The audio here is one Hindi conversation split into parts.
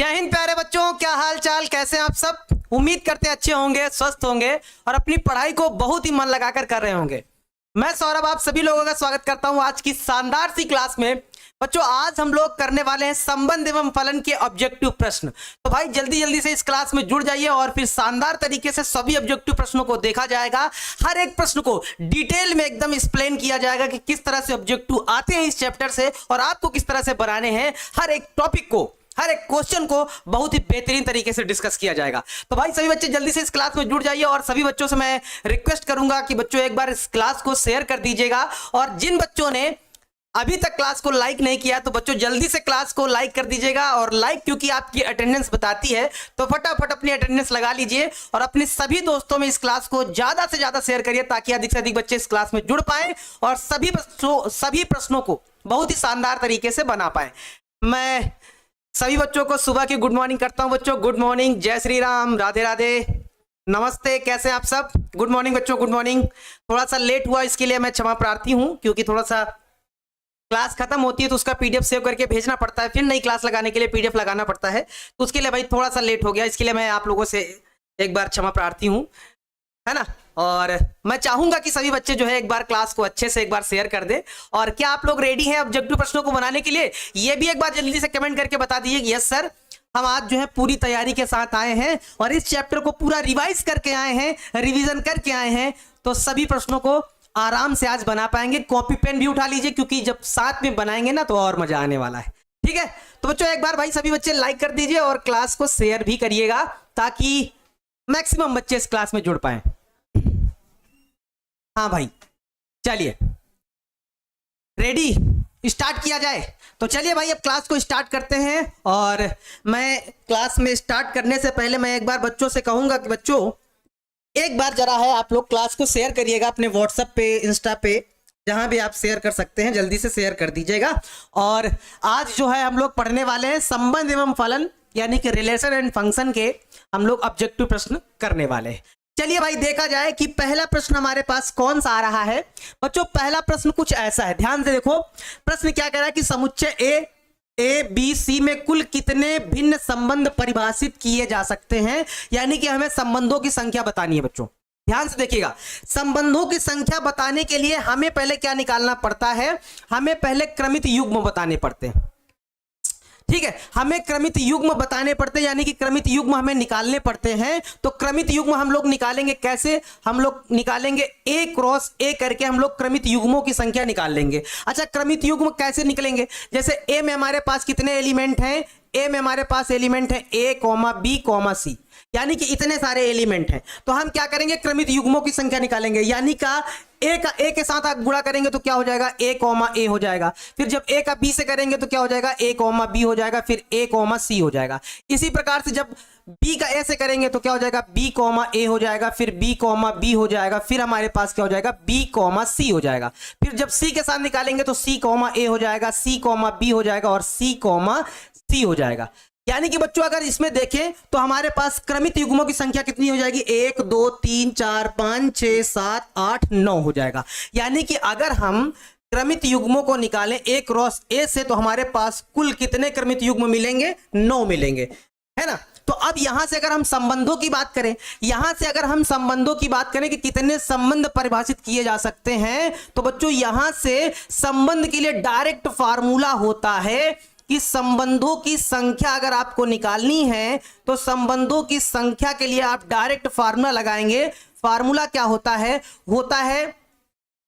जय हिंद प्यारे बच्चों, क्या हाल चाल, कैसे हैं आप सब। उम्मीद करते हैं अच्छे होंगे, स्वस्थ होंगे और अपनी पढ़ाई को बहुत ही मन लगाकर कर रहे होंगे। मैं सौरभ आप सभी लोगों का स्वागत करता हूं आज की शानदार सी क्लास में। बच्चों आज हम लोग करने वाले हैं संबंध एवं फलन के ऑब्जेक्टिव प्रश्न। तो भाई जल्दी जल्दी से इस क्लास में जुड़ जाइए और फिर शानदार तरीके से सभी ऑब्जेक्टिव प्रश्नों को देखा जाएगा। हर एक प्रश्न को डिटेल में एकदम एक्सप्लेन किया जाएगा कि किस तरह से ऑब्जेक्टिव आते हैं इस चैप्टर से और आपको किस तरह से बनाने हैं। हर एक टॉपिक को, हर एक क्वेश्चन को बहुत ही बेहतरीन तरीके से डिस्कस किया जाएगा। तो भाई सभी बच्चे जल्दी से इस क्लास में जुड़ जाइए और सभी बच्चों से मैं रिक्वेस्ट करूंगा कि बच्चों एक बार इस क्लास को शेयर कर दीजिएगा। और जिन बच्चों ने अभी तक क्लास को लाइक नहीं किया तो बच्चों जल्दी से क्लास को लाइक कर दीजिएगा। और लाइक क्योंकि आपकी अटेंडेंस बताती है, तो फटाफट अपनी अटेंडेंस लगा लीजिए और अपने सभी दोस्तों में इस क्लास को ज्यादा से ज्यादा शेयर करिए ताकि अधिक से अधिक बच्चे इस क्लास में जुड़ पाए और सभी प्रश्नों को बहुत ही शानदार तरीके से बना पाए। मैं सभी बच्चों को सुबह की गुड मॉर्निंग करता हूं। बच्चों गुड मॉर्निंग, जय श्री राम, राधे राधे, नमस्ते, कैसे हैं आप सब। गुड मॉर्निंग बच्चों, गुड मॉर्निंग। थोड़ा सा लेट हुआ इसके लिए मैं क्षमा प्रार्थी हूं क्योंकि थोड़ा सा क्लास खत्म होती है तो उसका पीडीएफ सेव करके भेजना पड़ता है, फिर नई क्लास लगाने के लिए पीडीएफ लगाना पड़ता है, तो उसके लिए भाई थोड़ा सा लेट हो गया। इसके लिए मैं आप लोगों से एक बार क्षमा प्रार्थी हूं, है ना। और मैं चाहूंगा कि सभी बच्चे जो है एक बार क्लास को अच्छे से एक बार शेयर कर दे। और क्या आप लोग रेडी हैं ऑब्जेक्टिव प्रश्नों को बनाने के लिए, ये भी एक बार जल्दी से कमेंट करके बता दीजिए यस सर, हम आज जो है पूरी तैयारी के साथ आए हैं और इस चैप्टर को पूरा रिवाइज करके आए हैं, रिवीजन करके आए हैं, तो सभी प्रश्नों को आराम से आज बना पाएंगे। कॉपी पेन भी उठा लीजिए क्योंकि जब साथ में बनाएंगे ना तो और मजा आने वाला है, ठीक है। तो बच्चों एक बार भाई सभी बच्चे लाइक कर दीजिए और क्लास को शेयर भी करिएगा ताकि मैक्सिमम बच्चे इस क्लास में जुड़ पाए। हाँ भाई चलिए रेडी, स्टार्ट किया जाए। तो चलिए भाई अब क्लास को स्टार्ट करते हैं। और मैं क्लास में स्टार्ट करने से पहले मैं एक बार बच्चों से कहूंगा कि बच्चों एक बार जरा है आप लोग क्लास को शेयर करिएगा अपने व्हाट्सएप पे, इंस्टा पे, जहां भी आप शेयर कर सकते हैं जल्दी से शेयर कर दीजिएगा। और आज जो है हम लोग पढ़ने वाले हैं संबंध एवं फलन यानी कि रिलेशन एंड फंक्शन के हम लोग ऑब्जेक्टिव प्रश्न करने वाले हैं। चलिए भाई देखा जाए कि पहला प्रश्न हमारे पास कौन सा आ रहा है। बच्चों पहला प्रश्न कुछ ऐसा है, ध्यान से देखो। प्रश्न क्या कह रहा है कि समुच्चय ए बी सी में कुल कितने भिन्न संबंध परिभाषित किए जा सकते हैं, यानी कि हमें संबंधों की संख्या बतानी है। बच्चों ध्यान से देखिएगा, संबंधों की संख्या बताने के लिए हमें पहले क्या निकालना पड़ता है, हमें पहले क्रमित युग्म बताने पड़ते हैं, ठीक है। हमें क्रमित युग्म बताने पड़ते हैं यानी कि क्रमित युग्म हमें निकालने पड़ते हैं। तो क्रमित युग्म हम लोग निकालेंगे कैसे, हम लोग निकालेंगे ए क्रॉस ए करके हम लोग क्रमित युग्मों की संख्या निकाल लेंगे। अच्छा क्रमित युग्म कैसे निकलेंगे, जैसे ए में हमारे पास कितने एलिमेंट हैं, ए में हमारे पास एलिमेंट है ए कॉमा बी कॉमा सी, यानी कि इतने सारे एलिमेंट हैं। तो हम क्या करेंगे, क्रमित युग्मों की संख्या निकालेंगे, यानी का ए के साथ आप गुणा करेंगे तो क्या हो जाएगा, ए कॉमा ए हो जाएगा। फिर जब ए का बी से करेंगे तो क्या हो जाएगा, ए कॉमा बी हो जाएगा, फिर ए कॉमा सी हो जाएगा। इसी प्रकार से जब बी का ए से करेंगे तो क्या हो जाएगा, बी कॉमा ए हो जाएगा, फिर बी कॉमा बी हो जाएगा, फिर हमारे पास क्या हो जाएगा, बी कॉमा सी हो जाएगा। फिर जब सी के साथ निकालेंगे तो सी कॉमा ए हो जाएगा, सी कॉमा बी हो जाएगा और सी कॉमा सी हो जाएगा। यानी कि बच्चों अगर इसमें देखें तो हमारे पास क्रमित युग्मों की संख्या कितनी हो जाएगी, 1 2 3 4 5 6 7 8 9 हो जाएगा। यानी कि अगर हम क्रमित युग्मों को निकालें ए क्रॉस ए से तो हमारे पास कुल कितने क्रमित युग्म मिलेंगे, 9 मिलेंगे, है ना। तो अब यहां से अगर हम संबंधों की बात करें, यहां से अगर हम संबंधों की बात करें कि कितने संबंध परिभाषित किए जा सकते हैं, तो बच्चों यहां से संबंध के लिए डायरेक्ट फार्मूला होता है कि संबंधों की संख्या अगर आपको निकालनी है तो संबंधों की संख्या के लिए आप डायरेक्ट फार्मूला लगाएंगे। फार्मूला क्या होता है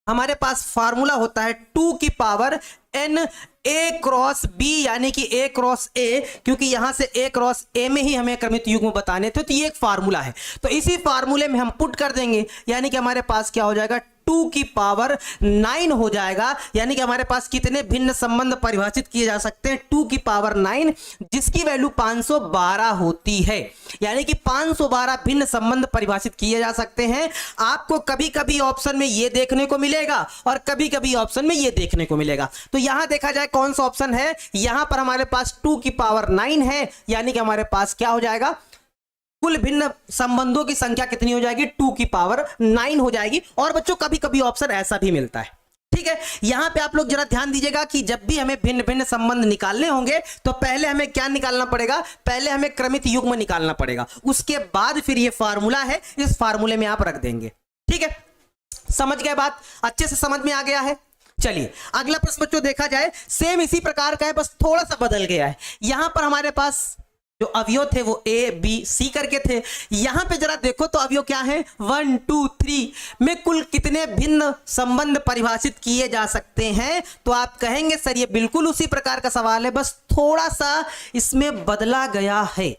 हमारे पास फार्मूला होता है 2 की पावर n ए क्रॉस बी, यानी कि ए क्रॉस ए, क्योंकि यहां से ए क्रॉस ए में ही हमें क्रमित युग्म बताने थे, तो ये एक फार्मूला है। तो इसी फार्मूले में हम पुट कर देंगे, यानी कि हमारे पास क्या हो जाएगा, 2 की पावर 9 हो जाएगा। यानी कि हमारे पास कितने भिन्न संबंध परिभाषित किए जा सकते हैं, 2 की पावर 9, जिसकी वैल्यू 512 होती है। यानी कि 512 भिन्न संबंध परिभाषित किए जा सकते हैं। आपको कभी कभी ऑप्शन में ये देखने को मिलेगा और कभी कभी ऑप्शन में ये देखने को मिलेगा। तो यहां देखा जाए कौन सा ऑप्शन है, यहां पर हमारे पास 2 की पावर 9 है, यानी कि हमारे पास क्या हो जाएगा, कुल भिन्न संबंधों की संख्या कितनी हो जाएगी, 2 की पावर 9 हो जाएगी। और बच्चों कभी कभी ऑप्शन ऐसा भी मिलता है, ठीक है, यहां पे आप लोग जरा ध्यान दीजिएगा कि जब भी हमें भिन्न भिन्न संबंध निकालने होंगे तो पहले हमें क्या निकालना पड़ेगा, पहले हमें क्रमित युग्म निकालना पड़ेगा, उसके बाद फिर ये फार्मूला है, इस फार्मूले में आप रख देंगे। ठीक है, समझ गए बात, अच्छे से समझ में आ गया है। चलिए अगला प्रश्न बच्चों देखा जाए, सेम इसी प्रकार का है, बस थोड़ा सा बदल गया है। यहां पर हमारे पास जो अवयव थे वो ए बी सी करके थे, यहां पे जरा देखो तो अवयव क्या है, 1 2 3 में कुल कितने भिन्न संबंध परिभाषित किए जा सकते हैं। तो आप कहेंगे सर ये बिल्कुल उसी प्रकार का सवाल है, बस थोड़ा सा इसमें बदला गया है,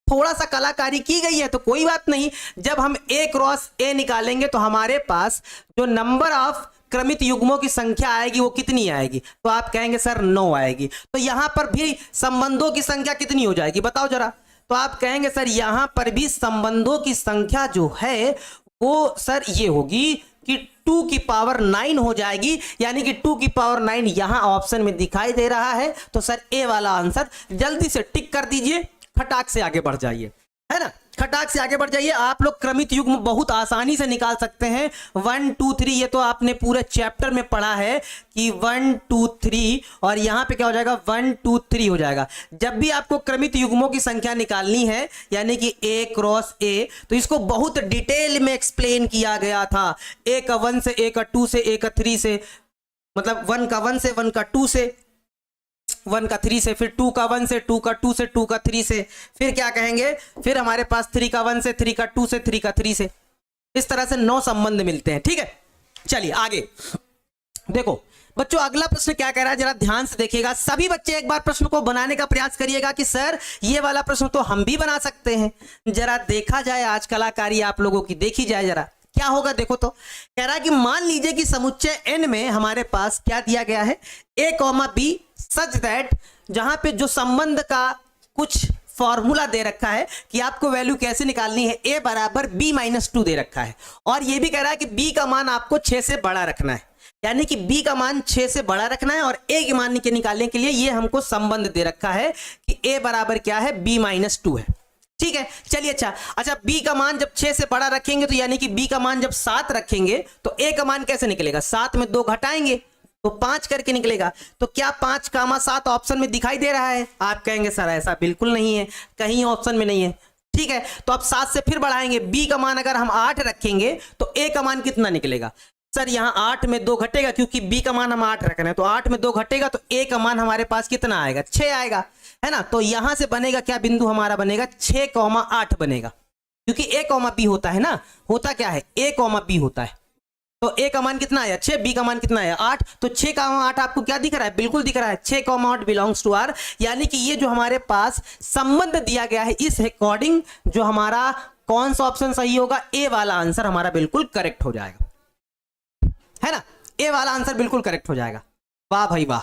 थोड़ा सा कलाकारी की गई है, तो कोई बात नहीं। जब हम ए क्रॉस ए निकालेंगे तो हमारे पास जो नंबर ऑफ क्रमित युग्मों की संख्या आएगी वो कितनी आएगी, तो आप कहेंगे सर 9 आएगी। तो यहां पर भी संबंधों की संख्या कितनी हो जाएगी बताओ जरा, तो आप कहेंगे सर यहां पर भी संबंधों की संख्या जो है वो सर ये होगी कि 2 की पावर 9 हो जाएगी, यानी कि 2 की पावर 9 यहां ऑप्शन में दिखाई दे रहा है। तो सर ए वाला आंसर जल्दी से टिक कर दीजिए, फटाक से आगे बढ़ जाइए, है ना, खटाक से आगे बढ़ जाइए। आप लोग क्रमित युग्म बहुत आसानी से निकाल सकते हैं, 1 2 3, ये तो आपने पूरे चैप्टर में पढ़ा है कि 1 2 3, और यहां पे क्या हो जाएगा 1 2 3 हो जाएगा। जब भी आपको क्रमित युग्मों की संख्या निकालनी है, यानी कि ए क्रॉस ए, तो इसको बहुत डिटेल में एक्सप्लेन किया गया था, ए का 1 से, ए का 2 से, ए का 3 से, मतलब 1 का 1 से, 1 का 2 से, 1 का 3 से, फिर 2 का 1 से, 2 का 2 से, 2 का 3 से, फिर क्या कहेंगे, फिर हमारे पास 3 का 1 से, 3 का 2 से, 3 का 3 से, इस तरह से 9 संबंध मिलते हैं। ठीक है, चलिए आगे देखो बच्चों, अगला प्रश्न क्या कह रहा है, जरा ध्यान से देखिएगा। सभी बच्चे एक बार प्रश्न को बनाने का प्रयास करिएगा कि सर ये वाला प्रश्न तो हम भी बना सकते हैं। जरा देखा जाए, आज कलाकारी आप लोगों की देखी जाए, जरा क्या होगा देखो। तो कह रहा है कि मान लीजिए कि समुच्चय n में हमारे पास क्या दिया गया है, a, b सच दैट, जहां पे जो संबंध का कुछ फॉर्मूला दे रखा है कि आपको वैल्यू कैसे निकालनी है, a बराबर b माइनस 2 दे रखा है, और ये भी कह रहा है कि b का मान आपको 6 से बड़ा रखना है, यानी कि b का मान 6 से बड़ा रखना है, और a के मान के निकालने के लिए ये हमको संबंध दे रखा है कि a बराबर क्या है, b माइनस 2 है। ठीक है, चलिए अच्छा b का मान जब 6 से बड़ा रखेंगे तो यानी कि b का मान जब 7 रखेंगे तो a का मान कैसे निकलेगा, 7 में 2 घटाएंगे तो 5 करके निकलेगा। तो क्या 5 कामा 7 ऑप्शन में दिखाई दे रहा है, आप कहेंगे सर ऐसा बिल्कुल नहीं है, कहीं ऑप्शन में नहीं है। ठीक है, तो अब 7 से फिर बढ़ाएंगे, b का मान अगर हम 8 रखेंगे तो a का मान कितना निकलेगा, सर यहाँ 8 में 2 घटेगा, क्योंकि b का मान हम 8 रख रहे हैं, तो 8 में 2 घटेगा तो a का मान हमारे पास कितना आएगा, 6 आएगा, है ना। तो यहां से बनेगा क्या बिंदु हमारा बनेगा 6,8 बनेगा, क्योंकि a, b होता है ना, होता क्या है a, b होता है। तो a का मान कितना आया 6, b का मान कितना आया 8, तो 6,8 आपको क्या दिख रहा है, बिल्कुल दिख रहा है, 6,8 बिलोंग्स टू r, यानी कि ये जो हमारे पास संबंध दिया गया है इस अकॉर्डिंग जो हमारा कौन सा ऑप्शन सही होगा, ए वाला आंसर हमारा बिल्कुल करेक्ट हो जाएगा, है ना, ए वाला आंसर बिल्कुल करेक्ट हो जाएगा। वाह भाई वाह,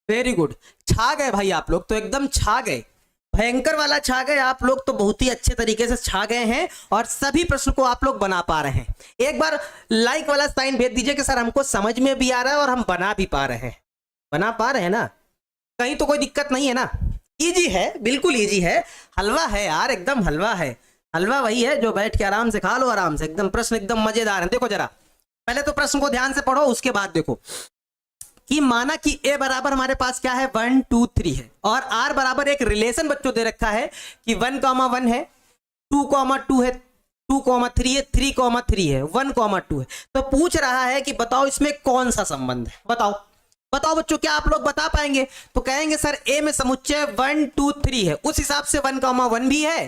वेरी गुड, छा गए भाई आप लोग, तो एकदम छा गए, भयंकर वाला छा गए आप लोग, तो बहुत ही अच्छे तरीके से छा गए हैं और सभी प्रश्न को आप लोग बना पा रहे हैं। एक बार लाइक वाला साइन भेज दीजिए कि सर हमको समझ में भी आ रहा है और हम बना भी पा रहे हैं, बना पा रहे हैं ना, कहीं तो कोई दिक्कत नहीं है ना, इजी है, बिल्कुल इजी है, हलवा है यार, एकदम हलवा है, हलवा वही है जो बैठ के आराम से खा लो, आराम से, एकदम प्रश्न एकदम मजेदार है। देखो जरा पहले तो प्रश्न को ध्यान से पढ़ो, उसके बाद देखो कि माना कि a बराबर हमारे पास क्या है 1 2 3 है, और r बराबर एक रिलेशन बच्चों दे रखा है कि 1,1 है, 2,2 है, 2,3 है, 3,3 है, 1,2 है। तो पूछ रहा है कि बताओ इसमें कौन सा संबंध है, बताओ बताओ बच्चों, क्या आप लोग बता पाएंगे। तो कहेंगे सर a में समुच्चय 1 2 3 है, उस हिसाब से 1,1 भी है,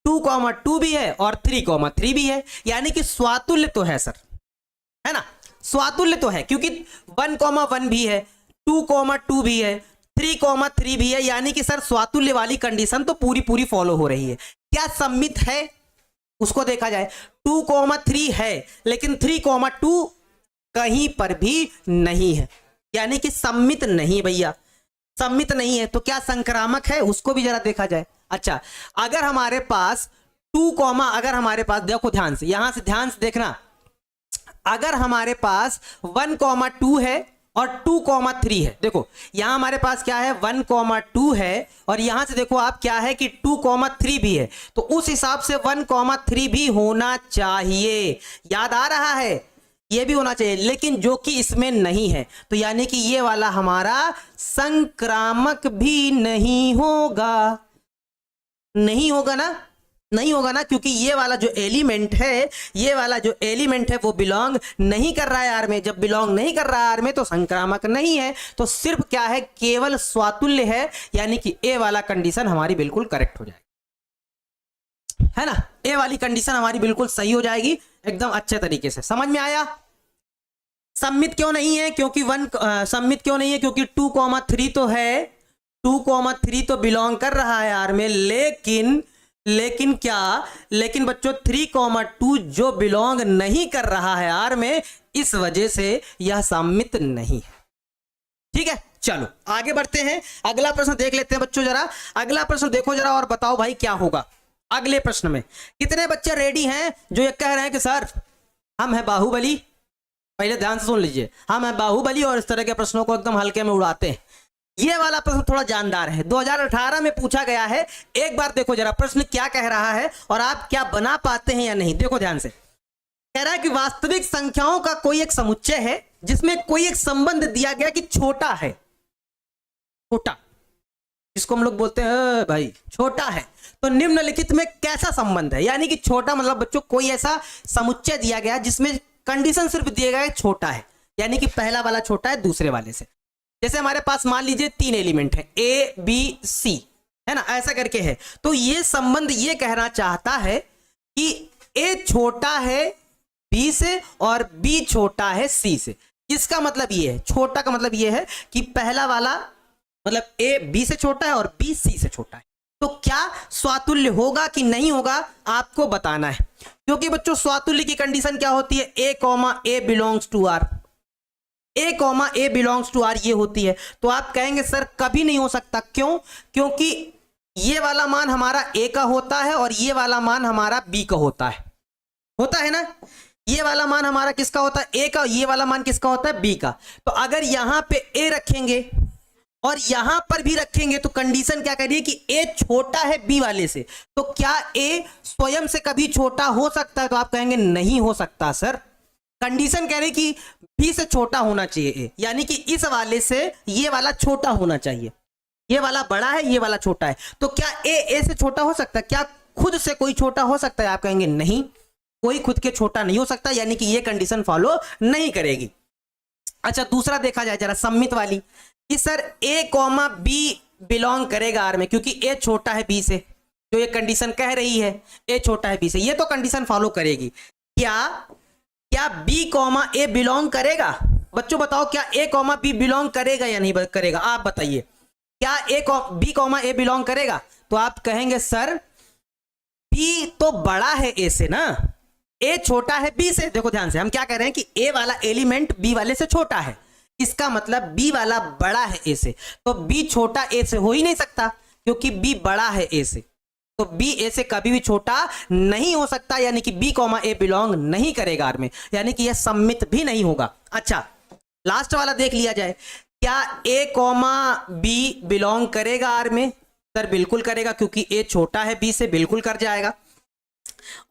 2,2 भी है और 3,3 भी है, यानी कि स्वातुल्य तो है सर, है ना, स्वातुल्य तो है, क्योंकि 1,1 भी है, 2,2 भी है, 3,3 भी है, यानी कि सर स्वातुल्य वाली कंडीशन तो पूरी पूरी फॉलो हो रही है। क्या सम्मित है उसको देखा जाए, 2,3 है लेकिन 3,2 कहीं पर भी नहीं है, यानी कि सम्मित नहीं भैया, सम्मित नहीं है। तो क्या संक्रामक है उसको भी जरा देखा जाए। अच्छा, अगर हमारे पास 2, अगर हमारे पास देखो ध्यान से, यहां से ध्यान से देखना, अगर हमारे पास 1,2 है और 2,3 है, देखो यहां हमारे पास क्या है 1,2 है और यहां से देखो आप क्या है कि 2,3 भी है, तो उस हिसाब से 1,3 भी होना चाहिए। याद आ रहा है, ये भी होना चाहिए, लेकिन जो कि इसमें नहीं है, तो यानी कि ये वाला हमारा संक्रामक भी नहीं होगा। नहीं होगा ना, नहीं होगा ना, क्योंकि ये वाला जो एलिमेंट है, ये वाला जो एलिमेंट है वो बिलोंग नहीं कर रहा है आर में। जब बिलोंग नहीं कर रहा है आर में तो संक्रामक नहीं है, तो सिर्फ क्या है, केवल स्वातुल्य है, यानी कि ए वाला कंडीशन हमारी बिल्कुल करेक्ट हो जाएगी, है ना। ए वाली कंडीशन हमारी बिल्कुल सही हो जाएगी एकदम अच्छे तरीके से। समझ में आया। सम्मित क्यों नहीं है, क्योंकि सम्मित क्यों नहीं है, क्योंकि 2,3 तो है, 2,3 तो बिलोंग कर रहा है आर में, लेकिन क्या, लेकिन बच्चों 3,2 जो बिलोंग नहीं कर रहा है आर में, इस वजह से यह सम्मित नहीं है। ठीक है, चलो आगे बढ़ते हैं, अगला प्रश्न देख लेते हैं बच्चों जरा। अगला प्रश्न देखो जरा और बताओ भाई क्या होगा अगले प्रश्न में। कितने बच्चे रेडी हैं जो ये कह रहे हैं कि सर हम हैं बाहुबली। पहले ध्यान से सुन लीजिए, हम हैं बाहुबली और इस तरह के प्रश्नों को एकदम हल्के में उड़ाते हैं। ये वाला प्रश्न थोड़ा जानदार है, 2018 में पूछा गया है। एक बार देखो जरा प्रश्न क्या कह रहा है और आप क्या बना पाते हैं या नहीं। देखो ध्यान से, कह रहा है कि वास्तविक संख्याओं का कोई एक समुच्चय है जिसमें कोई एक संबंध दिया गया कि छोटा है, छोटा, जिसको हम लोग बोलते हैं भाई छोटा है, तो निम्नलिखित में कैसा संबंध है। यानी कि छोटा मतलब बच्चों कोई ऐसा समुच्चय दिया गया जिसमें कंडीशन सिर्फ दिया गया है छोटा है, यानी कि पहला वाला छोटा है दूसरे वाले से। जैसे हमारे पास मान लीजिए 3 एलिमेंट है ए बी सी, है ना, ऐसा करके है, तो ये संबंध ये कहना चाहता है कि ए छोटा है बी से और बी छोटा है सी से। इसका मतलब ये है, छोटा का मतलब ये है कि पहला वाला मतलब ए बी से छोटा है और बी सी से छोटा है। तो क्या स्वातुल्य होगा कि नहीं होगा आपको बताना है, क्योंकि बच्चों स्वातुल्य की कंडीशन क्या होती है, A belongs to R, A belongs to R ये होती है। तो आप कहेंगे सर कभी नहीं हो सकता, क्यों, क्योंकि ये वाला मान हमारा ए का होता है और ये वाला मान हमारा बी का होता है ना। ये वाला मान हमारा किसका होता है, ए का, ये वाला मान किसका होता है, बी का। तो अगर यहां पे ए रखेंगे और यहां पर भी रखेंगे तो कंडीशन क्या कह रही है कि ए छोटा है बी वाले से, तो क्या ए स्वयं से कभी छोटा हो सकता है। तो आप कहेंगे नहीं हो सकता सर, कंडीशन कह रही कि बी से छोटा होना चाहिए ए, यानी कि इस वाले से ये वाला छोटा होना चाहिए, ये वाला बड़ा है ये वाला छोटा है। तो क्या ए से छोटा हो सकता है, क्या खुद से कोई छोटा हो सकता है। आप कहेंगे नहीं, कोई खुद के छोटा नहीं हो सकता, यानी कि ये कंडीशन फॉलो नहीं करेगी। अच्छा दूसरा देखा जाए जरा सम्मित वाली, कि सर ए कॉमा बी बिलोंग करेगा आर में, क्योंकि ए छोटा है बी से, जो ये कंडीशन कह रही है ए छोटा है बी से, ये तो कंडीशन फॉलो करेगी। क्या बी कॉमा ए बिलोंग करेगा, बच्चों बताओ क्या ए कॉमा बी बिलोंग करेगा या नहीं करेगा, आप बताइए। क्या बी कॉमा ए बिलोंग करेगा। तो आप कहेंगे सर बी तो बड़ा है ए से ना, ए छोटा है बी से। देखो ध्यान से, हम क्या कह रहे हैं कि ए वाला एलिमेंट बी वाले से छोटा है, इसका मतलब बी वाला बड़ा है ए से, तो बी छोटा ए से हो ही नहीं सकता, क्योंकि बी बड़ा है ए से, तो बी ए से कभी भी छोटा नहीं हो सकता, यानी कि बी कॉमा ए बिलोंग नहीं करेगा आर में, यानी कि यह सम्मित भी नहीं होगा। अच्छा लास्ट वाला देख लिया जाए, क्या ए कॉमा बी बिलोंग करेगा आर में। सर बिल्कुल करेगा, क्योंकि ए छोटा है बी से, बिल्कुल कर जाएगा।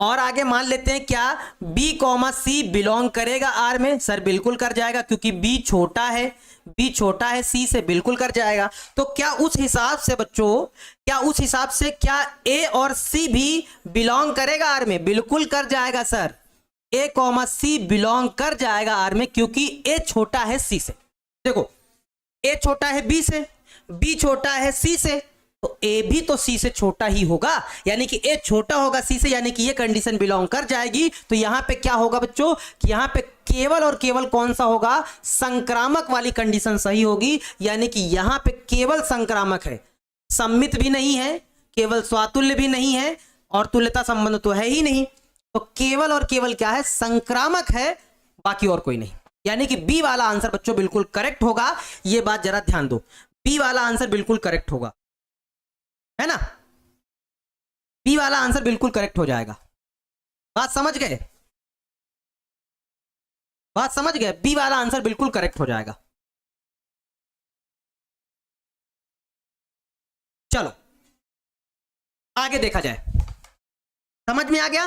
और आगे मान लेते हैं क्या बी कॉमा सी बिलोंग करेगा आर में। सर बिल्कुल कर जाएगा, क्योंकि बी छोटा है सी से, बिल्कुल कर जाएगा। तो क्या उस हिसाब से बच्चों, क्या उस हिसाब से क्या ए और सी भी बिलोंग करेगा आर में। बिल्कुल कर जाएगा सर, ए कॉमा सी बिलोंग कर जाएगा आर में, क्योंकि ए छोटा है सी से। देखो ए छोटा है बी से, बी छोटा है सी से, तो ए भी तो सी से छोटा ही होगा, यानी कि ए छोटा होगा सी से, यानी कि ये कंडीशन बिलोंग कर जाएगी। तो यहां पे क्या होगा बच्चों, कि यहां पे केवल और केवल कौन सा होगा, संक्रामक वाली कंडीशन सही होगी, यानी कि यहां पे केवल संक्रामक है, सम्मित भी नहीं है, केवल स्वातुल्य भी नहीं है, और तुल्यता संबंध तो है ही नहीं। तो केवल और केवल क्या है, संक्रामक है, बाकी और कोई नहीं, यानी कि बी वाला आंसर बच्चों बिल्कुल करेक्ट होगा। ये बात जरा ध्यान दो, बी वाला आंसर बिल्कुल करेक्ट होगा, है ना, बी वाला आंसर बिल्कुल करेक्ट हो जाएगा। बात समझ गए, बात समझ गए, बी वाला आंसर बिल्कुल करेक्ट हो जाएगा। चलो आगे देखा जाए, समझ में आ गया,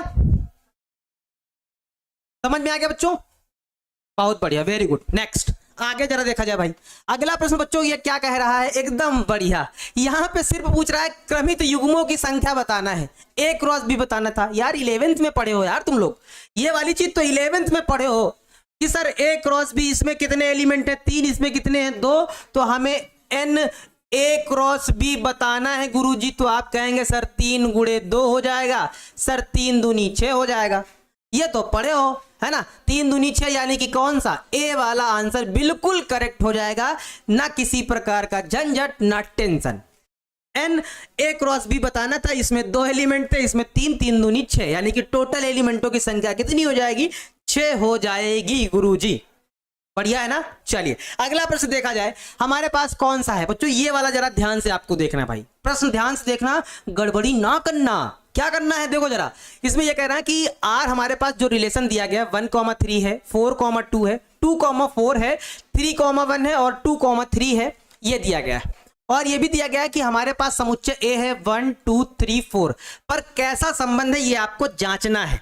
समझ में आ गया बच्चों। बहुत बढ़िया, वेरी गुड। नेक्स्ट आगे जरा देखा जाए भाई। अगला प्रश्न बच्चों ये क्या कह रहा है, एकदम बढ़िया। यहाँ पे सिर्फ पूछ रहा है क्रमित युग्मों की संख्या बताना है, ए क्रॉस बी बताना था। यार 11th में पढ़े हो यार तुम लोग, ये वाली चीज तो 11th में पढ़े हो कि सर ए क्रॉस बी, इसमें कितने एलिमेंट है 3, इसमें कितने हैं 2, तो हमें एन ए क्रॉस बी बताना है गुरुजी। तो आप कहेंगे सर 3 गुणे 2 हो जाएगा, सर 3 दूनी 6 हो जाएगा। ये तो पढ़े हो है ना, 3 दूनी 6 यानी कि कौन सा, ए वाला आंसर बिल्कुल करेक्ट हो जाएगा, ना किसी प्रकार का झंझट ना टेंशन। एन ए क्रॉस बी बताना था, इसमें 2 एलिमेंट थे, इसमें 3, 3 दूनी 6 यानी कि टोटल एलिमेंटों की संख्या कितनी हो जाएगी, 6 हो जाएगी गुरुजी। बढ़िया है ना। चलिए अगला प्रश्न देखा जाए, हमारे पास कौन सा है बच्चों, ये वाला जरा ध्यान से आपको देखना भाई, प्रश्न ध्यान से देखना, गड़बड़ी ना करना। क्या करना है देखो जरा, इसमें यह कह रहा है कि आर हमारे पास जो रिलेशन दिया गया 1,3 है, 4,2 है, 2,4 है, 3,1 है और 2,3 है, ये दिया गया है। और ये भी दिया गया है कि हमारे पास समुच्चय ए है 1 2 3 4, पर कैसा संबंध है ये आपको जांचना है,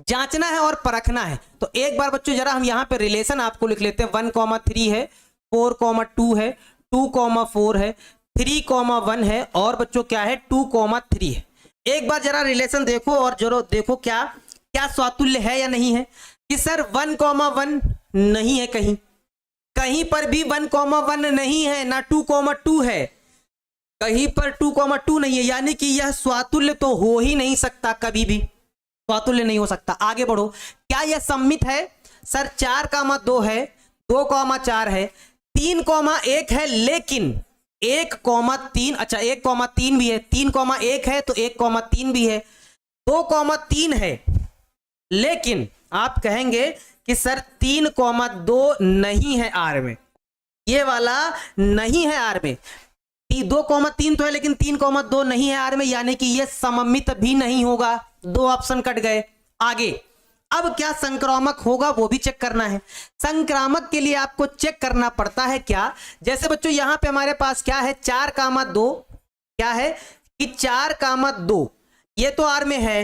जांचना है और परखना है। तो एक बार बच्चों जरा हम यहाँ पे रिलेशन आपको लिख लेते हैं, 1,3 है, 4,2 है, 2,4 है, 3,1 है और बच्चों क्या है 2,3 है। एक बार जरा रिलेशन देखो और जरूर देखो क्या क्या स्वातुल्य है या नहीं है, कि सर 1,1 नहीं है, कहीं कहीं पर भी 1,1 नहीं है, ना 2,2 है, कहीं पर 2,2 नहीं है, यानी कि यह स्वातुल्य तो हो ही नहीं सकता, कभी भी स्वातुल्य नहीं हो सकता। आगे बढ़ो, क्या यह सम्मित है, सर 4,2 है, 2,4 है, 3,1 है, लेकिन 1,3, अच्छा 1,3 भी है, 3,1 है तो 1,3 भी है, 2,3 है, लेकिन आप कहेंगे कि सर 3,2 नहीं है आर में, ये वाला नहीं है आर में, 2,3 तो है लेकिन 3,2 नहीं है आर में, यानी कि ये सममित भी नहीं होगा। 2 ऑप्शन कट गए। आगे अब क्या संक्रामक होगा वो भी चेक करना है। संक्रामक के लिए आपको चेक करना पड़ता है क्या, जैसे बच्चों यहां पे हमारे पास क्या है 4,2, क्या है कि 4,2 ये तो आर में है,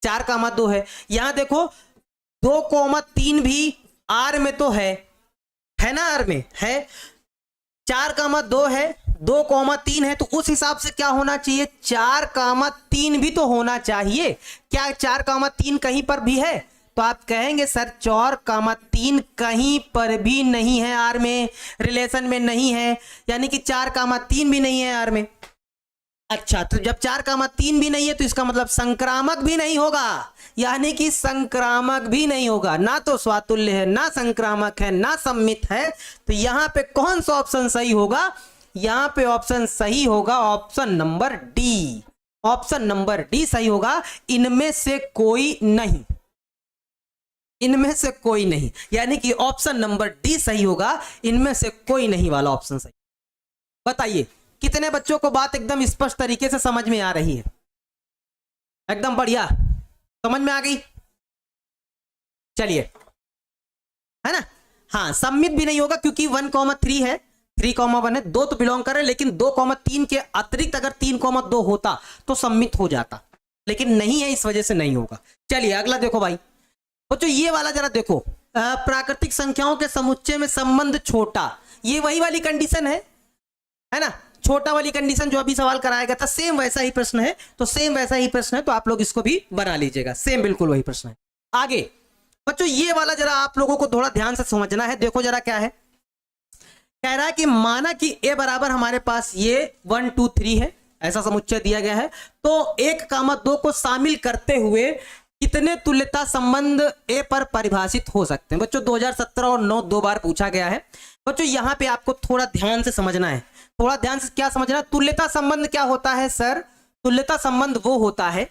4,2 है, यहां देखो 2,3 भी आर में तो है ना, आर में है, 4,2 है, 2,3 है, तो उस हिसाब से क्या होना चाहिए 4,3 भी तो होना चाहिए। क्या 4,3 कहीं पर भी है, तो आप कहेंगे सर 4,3 कहीं पर भी नहीं है आर में, रिलेशन में नहीं है, यानी कि 4,3 भी नहीं है आर में। अच्छा, तो जब 4,3 भी नहीं है तो इसका मतलब संक्रामक भी नहीं होगा, यानी कि संक्रामक भी नहीं होगा, ना तो स्वातुल्य है, ना संक्रामक है, ना सम्मित है। तो यहां पे कौन सा ऑप्शन सही होगा, यहां पे ऑप्शन सही होगा option number D, option number D सही होगा, इनमें से कोई नहीं, इनमें से कोई नहीं, यानी कि ऑप्शन नंबर डी सही होगा, इनमें से कोई नहीं वाला ऑप्शन सही। बताइए कितने बच्चों को बात एकदम स्पष्ट तरीके से समझ में आ रही है, एकदम बढ़िया समझ में आ गई। चलिए है ना, हाँ सम्मित भी नहीं होगा क्योंकि 1,3 है, 3,1 है, 2 तो बिलोंग कर रहे, लेकिन 2,3 के अतिरिक्त अगर 3,2 होता तो सम्मित हो जाता, लेकिन नहीं है, इस वजह से नहीं होगा। चलिए अगला देखो भाई बच्चों, ये वाला जरा देखो, प्राकृतिक संख्याओं के समुच्चय में संबंध छोटा, ये वही वाली कंडीशन है ना, छोटा वाली कंडीशन जो अभी सवाल कराया गया था, सेम वैसा ही प्रश्न है, तो सेम वैसा ही प्रश्न है, तो आप लोग इसको भी बना लीजिएगा, सेम बिल्कुल वही प्रश्न है। आगे बच्चों ये वाला जरा आप लोगों को थोड़ा ध्यान से समझना है, देखो जरा क्या है, कह रहा है कि माना कि a बराबर हमारे पास ये 1 2 3 है, ऐसा समुच्चय दिया गया है, तो 1,2 को शामिल करते हुए कितने तुल्यता संबंध ए पर परिभाषित हो सकते हैं। बच्चों 2017 और 9 2 बार पूछा गया है। बच्चों यहां पे आपको थोड़ा ध्यान से समझना है, थोड़ा ध्यान से क्या समझना है, तुल्यता संबंध क्या होता है सर, तुल्यता संबंध वो होता है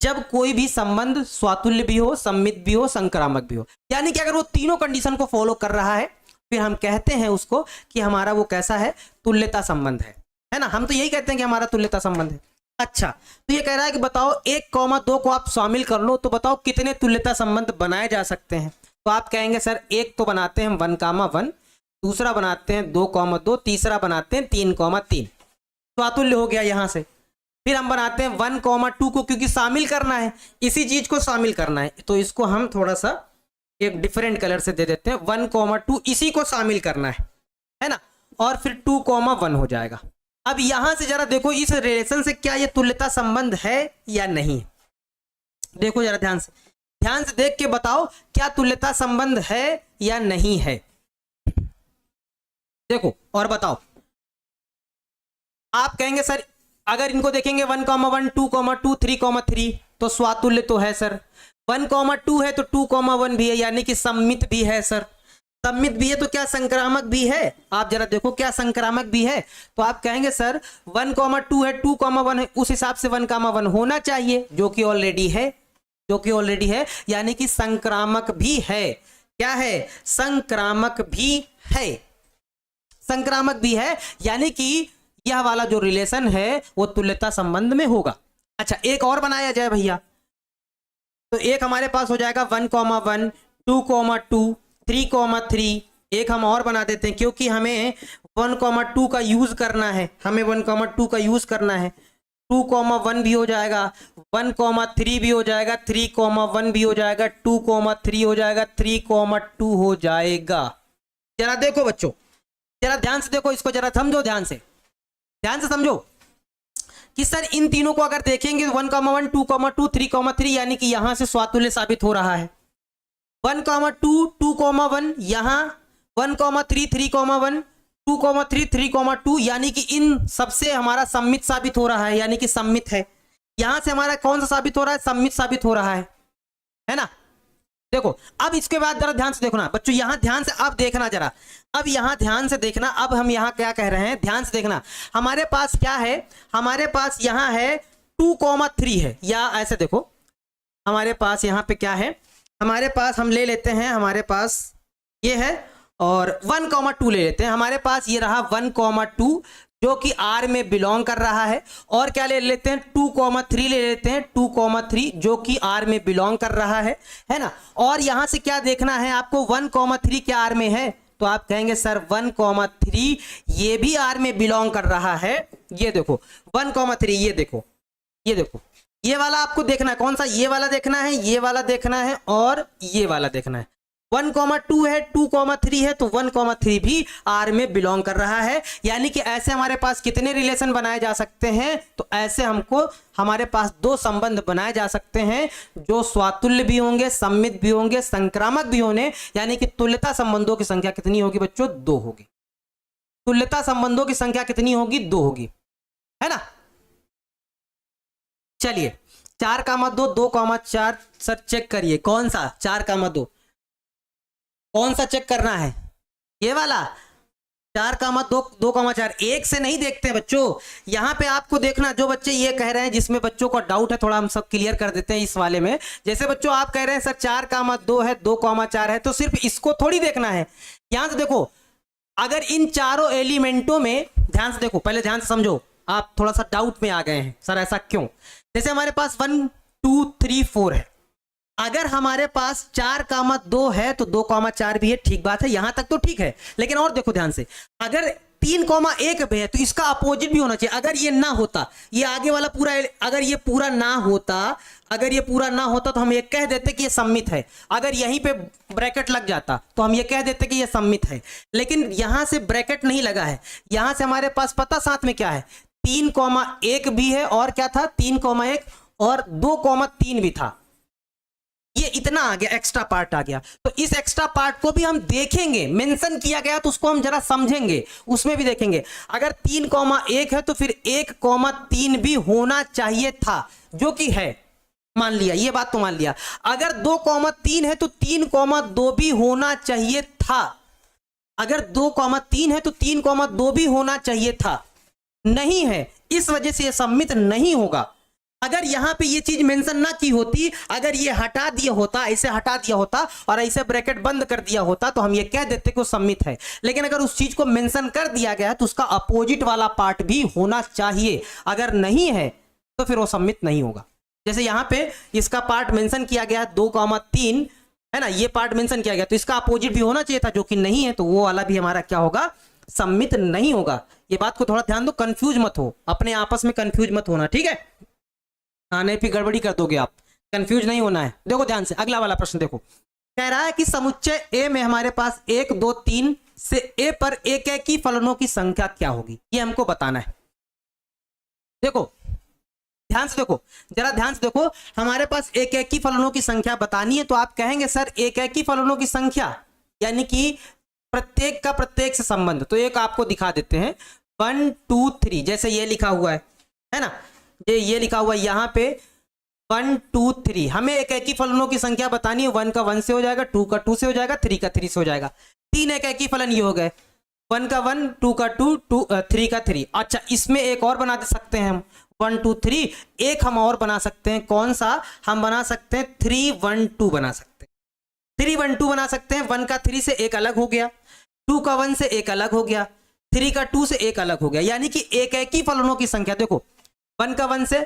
जब कोई भी संबंध स्वातुल्य भी हो, सम्मित भी हो, संक्रामक भी हो, यानी कि अगर वो तीनों कंडीशन को फॉलो कर रहा है फिर हम कहते हैं उसको कि हमारा वो कैसा है, तुल्यता संबंध है ना, हम तो यही कहते हैं कि हमारा तुल्यता संबंध है। अच्छा, तो ये कह रहा है कि बताओ 1,2 को आप शामिल कर लो, तो बताओ कितने तुल्यता संबंध बनाए जा सकते हैं। तो आप कहेंगे सर एक तो बनाते हैं 1,1, दूसरा बनाते हैं 2,2, तीसरा बनाते हैं 3,3, स्वातुल्य हो गया यहां से। फिर हम बनाते हैं 1,2 को, क्योंकि शामिल करना है, इसी चीज को शामिल करना है, तो इसको हम थोड़ा सा एक डिफरेंट कलर से दे देते हैं, 1,2 इसी को शामिल करना है ना, और फिर 2,1 हो जाएगा। अब यहां से जरा देखो इस रिलेशन से क्या ये तुल्यता संबंध है या नहीं। देखो जरा ध्यान से देख के बताओ क्या तुल्यता संबंध है या नहीं है। देखो और बताओ। आप कहेंगे सर अगर इनको देखेंगे 1,1 2,2 3,3 तो स्वातुल्य तो है सर, 1,2 है तो 2,1 भी है, यानी कि सम्मित भी है सर। सम्मित भी है तो क्या संक्रामक भी है? आप जरा देखो क्या संक्रामक भी है। तो आप कहेंगे सर 1,2 है 2,1 है, उस हिसाब से 1,1 होना चाहिए, जो कि ऑलरेडी है, यानी कि संक्रामक भी है। क्या है? संक्रामक भी है, यानी कि यह वाला जो रिलेशन है वो तुल्यता संबंध में होगा। अच्छा एक और बनाया जाए भैया, तो एक हमारे पास हो जाएगा 1,1 2,2 3,3। एक हम और बना देते हैं क्योंकि हमें 1,2 का यूज करना है, 2,1 भी हो जाएगा, 1,3 भी हो जाएगा, 3,1 भी हो जाएगा, 2,3 हो जाएगा, 3,2 हो जाएगा। जरा देखो बच्चों, जरा ध्यान से देखो इसको, जरा समझो ध्यान से समझो कि सर इन तीनों को अगर देखेंगे 1,1 2,2 3,3 यानी कि यहां से स्वातुल्य साबित हो रहा है। 1,2 2,1 यहां, 1,3 3,1 2,3 3,2 यानी कि इन सबसे हमारा सम्मित साबित हो रहा है, यानी कि सम्मित है। यहां से हमारा कौन सा साबित हो रहा है? सम्मित साबित हो रहा है ना। देखो अब इसके बाद जरा ध्यान से देखना बच्चों, यहां ध्यान से अब देखना जरा, अब यहां ध्यान से देखना। अब हम यहां क्या कह रहे हैं, ध्यान से देखना। हमारे पास क्या है? हमारे पास यहां है 2,3 है, या ऐसे देखो हमारे पास यहां पे क्या है, हमारे पास हम ले लेते हैं, हमारे पास ये है और 1,2 ले लेते हैं। हमारे पास ये रहा 1,2 जो कि R में बिलोंग कर रहा है, और क्या ले लेते हैं 2,3 ले लेते हैं, 2,3 जो कि R में बिलोंग कर रहा है ना। और यहां से क्या देखना है आपको, 1,3 क्या R में है? तो आप कहेंगे सर 1,3 ये भी R में बिलोंग कर रहा है। ये देखो 1,3, ये देखो ये वाला आपको देखना है, कौन सा? ये वाला देखना है, ये वाला देखना है और ये वाला देखना है। 1,2 है 2,3 है तो 1,3 भी R में बिलोंग कर रहा है। यानी कि ऐसे हमारे पास कितने रिलेशन बनाए जा सकते हैं? तो ऐसे हमारे पास 2 संबंध बनाए जा सकते हैं जो स्वातुल्य भी होंगे, सम्मित भी होंगे, संक्रामक भी होंगे। यानी कि तुल्यता संबंधों की संख्या कितनी होगी बच्चों? 2 होगी। तुल्यता संबंधों की संख्या कितनी होगी? 2 होगी, है ना। चलिए 4,2 2,4 सर चेक करिए कौन सा 4,2 कौन सा चेक करना है? ये वाला 4,2 2,4 एक से नहीं देखते हैं बच्चों। यहां पे आपको देखना, जो बच्चे ये कह रहे हैं जिसमें बच्चों को डाउट है, थोड़ा हम सब क्लियर कर देते हैं इस वाले में। जैसे बच्चों आप कह रहे हैं सर 4,2 है 2,4 है, तो सिर्फ इसको थोड़ी देखना है। यहां से देखो अगर इन चारों एलिमेंटों में, ध्यान से देखो, पहले ध्यान से समझो, आप थोड़ा सा डाउट में आ गए हैं सर ऐसा क्यों। जैसे हमारे पास 1 2 3 4 है, अगर हमारे पास 4,2 है तो 2,4 भी है, ठीक बात है, यहां तक तो ठीक है। लेकिन और देखो ध्यान से, अगर 3,1 भी है तो इसका अपोजिट भी होना चाहिए। अगर ये ना होता, ये आगे वाला पूरा, अगर ये पूरा ना होता तो हम ये कह देते कि ये सम्मित है। अगर यहीं पे ब्रैकेट लग जाता तो हम ये कह देते कि ये सम्मित है। लेकिन यहां से ब्रैकेट नहीं लगा है, यहां से हमारे पास पता साथ में क्या है, 3,1 भी है, और क्या था 3,1 और 2,3 भी था। ये इतना आ गया, एक्स्ट्रा पार्ट आ गया। तो इस एक्स्ट्रा पार्ट को भी हम देखेंगे, मेंशन किया गया तो उसको हम जरा समझेंगे, उसमें भी देखेंगे। अगर 3,1 है तो फिर 1,3 भी होना चाहिए था, जो कि है, मान लिया, ये बात तो मान लिया। अगर 2,3 है तो 3,2 भी होना चाहिए था। अगर 2,3 है तो 3,2 भी होना चाहिए था, नहीं है, इस वजह से ये सम्मित नहीं होगा। अगर यहां पे ये चीज मेंशन ना की होती, अगर ये हटा दिया होता, ऐसे हटा दिया होता और ऐसे ब्रैकेट बंद कर दिया होता, तो हम ये कह देते कि वो सम्मित है। लेकिन अगर उस चीज को मेंशन कर दिया गया है तो उसका अपोजिट वाला पार्ट भी होना चाहिए। अगर नहीं है तो फिर वो सम्मित नहीं होगा। जैसे यहां पे इसका पार्ट मेंशन किया गया 2,3 है ना, ये पार्ट मेंशन किया गया तो इसका अपोजिट भी होना चाहिए था, जो कि नहीं है, तो वो वाला भी हमारा क्या होगा, सम्मित नहीं होगा। ये बात को थोड़ा ध्यान दो, कंफ्यूज मत हो, अपने आपस में कंफ्यूज मत होना, ठीक है। आने पे गड़बड़ी कर दोगे आप, कंफ्यूज नहीं होना है। देखो ध्यान से अगला वाला प्रश्न देखो, कह रहा है कि समुच्चय ए में हमारे पास 1 2 3 से ए पर एकेकी फलनों की संख्या क्या होगी, ये हमको बताना है। देखो ध्यान से देखो, जरा ध्यान से देखो, हमारे पास एकेकी फलनों की संख्या बतानी है। तो आप कहेंगे सर एकेकी फलनों की संख्या यानी कि प्रत्येक का प्रत्येक से संबंध, तो एक आपको दिखा देते हैं 1 2 3, जैसे ये लिखा हुआ है ना, ये लिखा हुआ है यहाँ पे 1 2 3। हमें एकेकी फलनों की संख्या बतानी है। 1 का 1 से हो जाएगा, 2 का 2 से हो जाएगा, 3 का 3 से हो जाएगा। 3 एकेकी फलन ये हो गए, 1 का 1, 2 का 2, 3 का 3। अच्छा इसमें एक और बना दे सकते हैं हम 1 2 3, एक हम और बना सकते हैं। कौन सा? हम बना सकते हैं 3 1 2 बना सकते हैं। 3 1 2 बना सकते हैं। 1 का 3 से एक अलग हो गया, 2 का 1 से एक अलग हो गया, 3 का 2 से एक अलग हो गया। यानी कि एकेकी फलनों की संख्या देखो 1 का 1 से,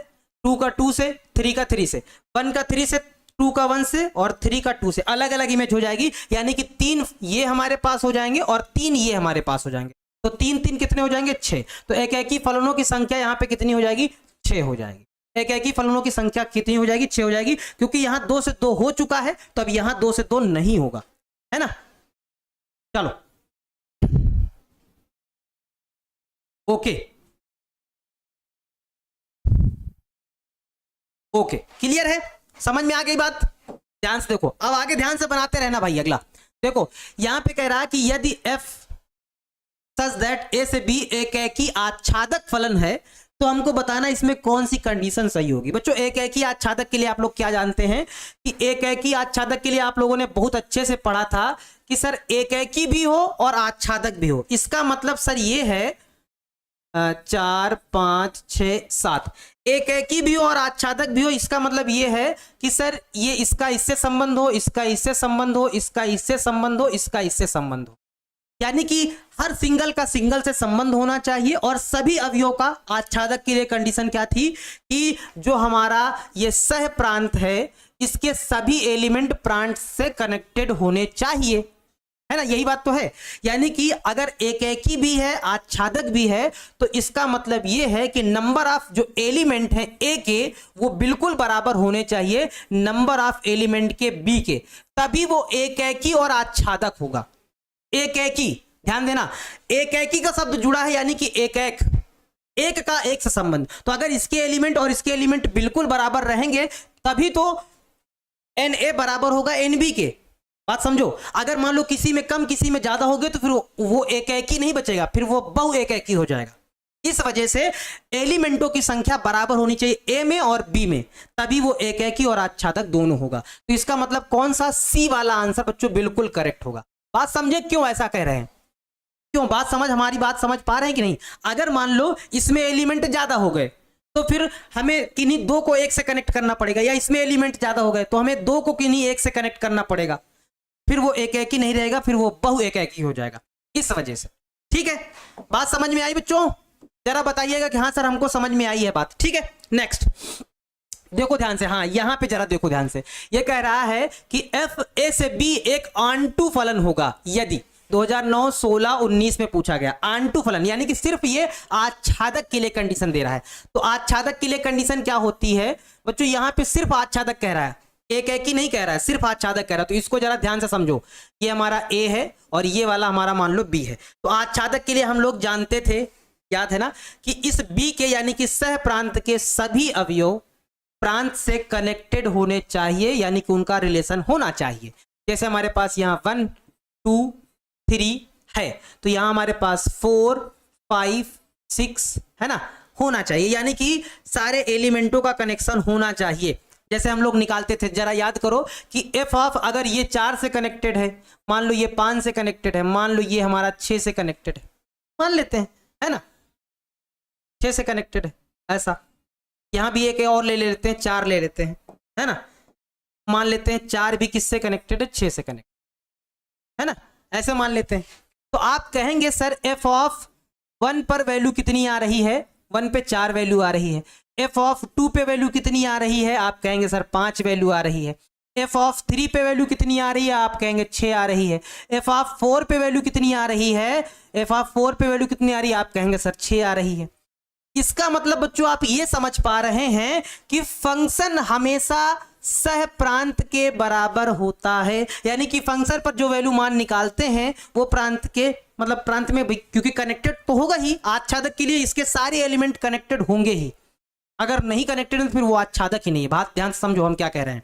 2 का 2 से, 3 का 3 से, 1 का 3 से, 2 का 1 से और 3 का 2 से अलग अलग इमेज हो जाएगी। यानी कि 3 ये हमारे पास हो जाएंगे और 3 ये हमारे पास हो जाएंगे। तो 3 3 कितने हो जाएंगे? 6। तो एकेकी फलनों की संख्या यहाँ पे कितनी हो जाएगी? 6 हो जाएगी। एकेकी फलनों की संख्या कितनी हो जाएगी? 6 हो जाएगी, क्योंकि यहाँ 2 से 2 हो चुका है, तो अब यहाँ 2 से 2 नहीं होगा, है ना। चलो ओके ओके, क्लियर है, समझ में आ गई बात? ध्यान से देखो, अब आगे ध्यान से बनाते रहना भाई। अगला देखो, यहां पे कह रहा है कि यदि f सच दैट a से b एकेकी आच्छादक फलन है, तो हमको बताना इसमें कौन सी कंडीशन सही होगी। बच्चों एकेकी आच्छादक के लिए आप लोग क्या जानते हैं कि एकेकी आच्छादक के लिए आप लोगों ने बहुत अच्छे से पढ़ा था कि सर एकेकी भी हो और आच्छादक भी हो। इसका मतलब सर ये है 4 5 6 7 एकेकी भी हो और आच्छादक भी हो। इसका मतलब ये है कि सर ये इसका इससे संबंध हो, इसका इससे संबंध हो, इसका इससे संबंध हो, इसका इससे संबंध हो। यानी कि हर सिंगल का सिंगल से संबंध होना चाहिए। और सभी अवयवों का आच्छादक के लिए कंडीशन क्या थी कि जो हमारा ये सह प्रांत है इसके सभी एलिमेंट प्रांत से कनेक्टेड होने चाहिए, है ना। यही बात तो है। यानी कि अगर एकेकी भी है आच्छादक भी है, तो इसका मतलब ये है कि नंबर ऑफ जो एलिमेंट है ए के वो बिल्कुल बराबर होने चाहिए नंबर ऑफ एलिमेंट के बी के, तभी वो एकेकी और आच्छादक होगा। एकेकी, ध्यान देना, एकेकी का शब्द जुड़ा है यानी कि एक का एक से संबंध। तो अगर इसके एलिमेंट और इसके एलिमेंट बिल्कुल बराबर रहेंगे तभी तो Na बराबर होगा Nb के। बात समझो। अगर मान लो किसी में कम किसी में ज्यादा हो गए तो फिर वो एकेकी नहीं बचेगा, फिर वो बहु एकेकी हो जाएगा। इस वजह से एलिमेंटों की संख्या बराबर होनी चाहिए ए में और बी में, तभी वो एकेकी और आच्छादक दोनों होगा। तो इसका मतलब कौन सा? सी वाला आंसर बच्चों बिल्कुल करेक्ट होगा। बात समझे क्यों ऐसा कह रहे हैं? क्यों? बात समझ, हमारी बात समझ पा रहे हैं कि नहीं? अगर मान लो इसमें एलिमेंट ज्यादा हो गए तो फिर हमें किन्हीं 2 को 1 से कनेक्ट करना पड़ेगा, या इसमें एलिमेंट ज्यादा हो गए तो हमें 2 को किन्हीं 1 से कनेक्ट करना पड़ेगा, फिर वो एकेकी नहीं रहेगा, फिर वो बहु एकेकी हो जाएगा। इस वजह से, ठीक है। बात समझ में आई बच्चों? जरा बताइएगा कि हाँ सर हमको समझ में आई है बात, ठीक है। नेक्स्ट देखो ध्यान से, हाँ यहां पे जरा देखो ध्यान से। ये कह रहा है कि एफ ए से बी एक आंटू फलन होगा यदि 2009 16 19 में पूछा गया। आंटू फलन यानी कि सिर्फ ये आच्छादक के लिए कंडीशन दे रहा है। तो आच्छादक के लिए कंडीशन क्या होती है बच्चों? यहां पे सिर्फ आच्छादक कह रहा है, एकेकी नहीं कह रहा है, सिर्फ आच्छादक कह रहा है। तो इसको जरा ध्यान से समझो, ये हमारा ए है और ये वाला हमारा मान लो बी है। तो आच्छादक के लिए हम लोग जानते थे, याद है ना, कि इस बी के यानी कि सह प्रांत के सभी अवयव प्रांत से कनेक्टेड होने चाहिए, यानी कि उनका रिलेशन होना चाहिए। जैसे हमारे पास यहाँ 1 2 3 है, तो यहाँ हमारे पास 4 5 6 है ना, होना चाहिए। यानी कि सारे एलिमेंटों का कनेक्शन होना चाहिए। जैसे हम लोग निकालते थे, जरा याद करो कि एफ ऑफ अगर ये 4 से कनेक्टेड है, मान लो ये 5 से कनेक्टेड है, मान लो ये हमारा 6 से कनेक्टेड है, मान लेते हैं, है ना, 6 से कनेक्टेड है। ऐसा यहां भी एक और ले लेते हैं, 4 ले लेते हैं, है ना, मान लेते हैं 4 भी किससे कनेक्टेड है? 6 से कनेक्टेड, है ना, ऐसे मान लेते हैं। तो आप कहेंगे सर एफ ऑफ 1 पर वैल्यू कितनी आ रही है? 1 पे 4 वैल्यू आ रही है। एफ ऑफ 2 पे वैल्यू कितनी आ रही है? आप कहेंगे सर 5 वैल्यू आ रही है। एफ ऑफ 3 पे वैल्यू कितनी आ रही है? आप कहेंगे 6 आ रही है। एफ ऑफ 4 पे वैल्यू कितनी आ रही है? एफ ऑफ 4 पे वैल्यू कितनी आ रही है? आप कहेंगे सर 6 आ रही है। इसका मतलब बच्चों आप ये समझ पा रहे हैं कि फंक्शन हमेशा सह प्रांत के बराबर होता है, यानी कि फंक्शन पर जो वैल्यू मान निकालते हैं वो प्रांत के मतलब प्रांत में, क्योंकि कनेक्टेड तो होगा ही, आच्छादक के लिए इसके सारे एलिमेंट कनेक्टेड होंगे ही, अगर नहीं कनेक्टेड तो फिर वो आच्छादक ही नहीं है। बात ध्यान से समझो हम क्या कह रहे हैं।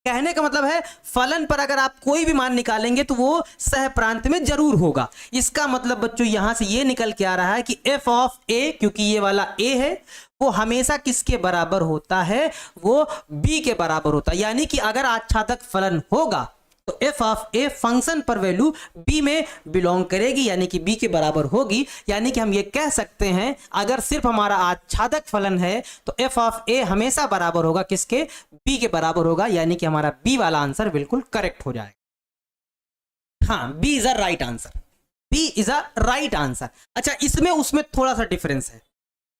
कहने का मतलब है फलन पर अगर आप कोई भी मान निकालेंगे तो वो सह प्रांत में जरूर होगा। इसका मतलब बच्चों यहां से ये निकल के आ रहा है कि f ऑफ a, क्योंकि ये वाला a है, वो हमेशा किसके बराबर होता है, वो b के बराबर होता है। यानी कि अगर आच्छादक फलन होगा तो f ऑफ a फंक्शन पर वैल्यू b में बिलोंग करेगी, यानी कि b के बराबर होगी। यानी कि हम ये कह सकते हैं अगर सिर्फ हमारा आच्छादक फलन है तो f ऑफ a हमेशा बराबर होगा किसके, b के बराबर होगा, यानी कि हमारा b वाला आंसर बिल्कुल करेक्ट हो जाएगा। हाँ, b is a right answer, b is a right answer. अच्छा, इसमें उसमें थोड़ा सा डिफरेंस है।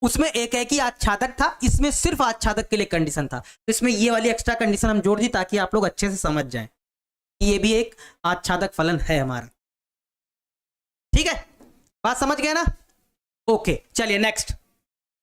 उसमें एक है कि आच्छादक था, इसमें सिर्फ आच्छादक के लिए कंडीशन था, तो इसमें ये वाली एक्स्ट्रा कंडीशन हम जोड़ दी ताकि आप लोग अच्छे से समझ जाएं। ये भी एक आच्छादक फलन है हमारा, ठीक है, बात समझ गए ना। ओके, चलिए नेक्स्ट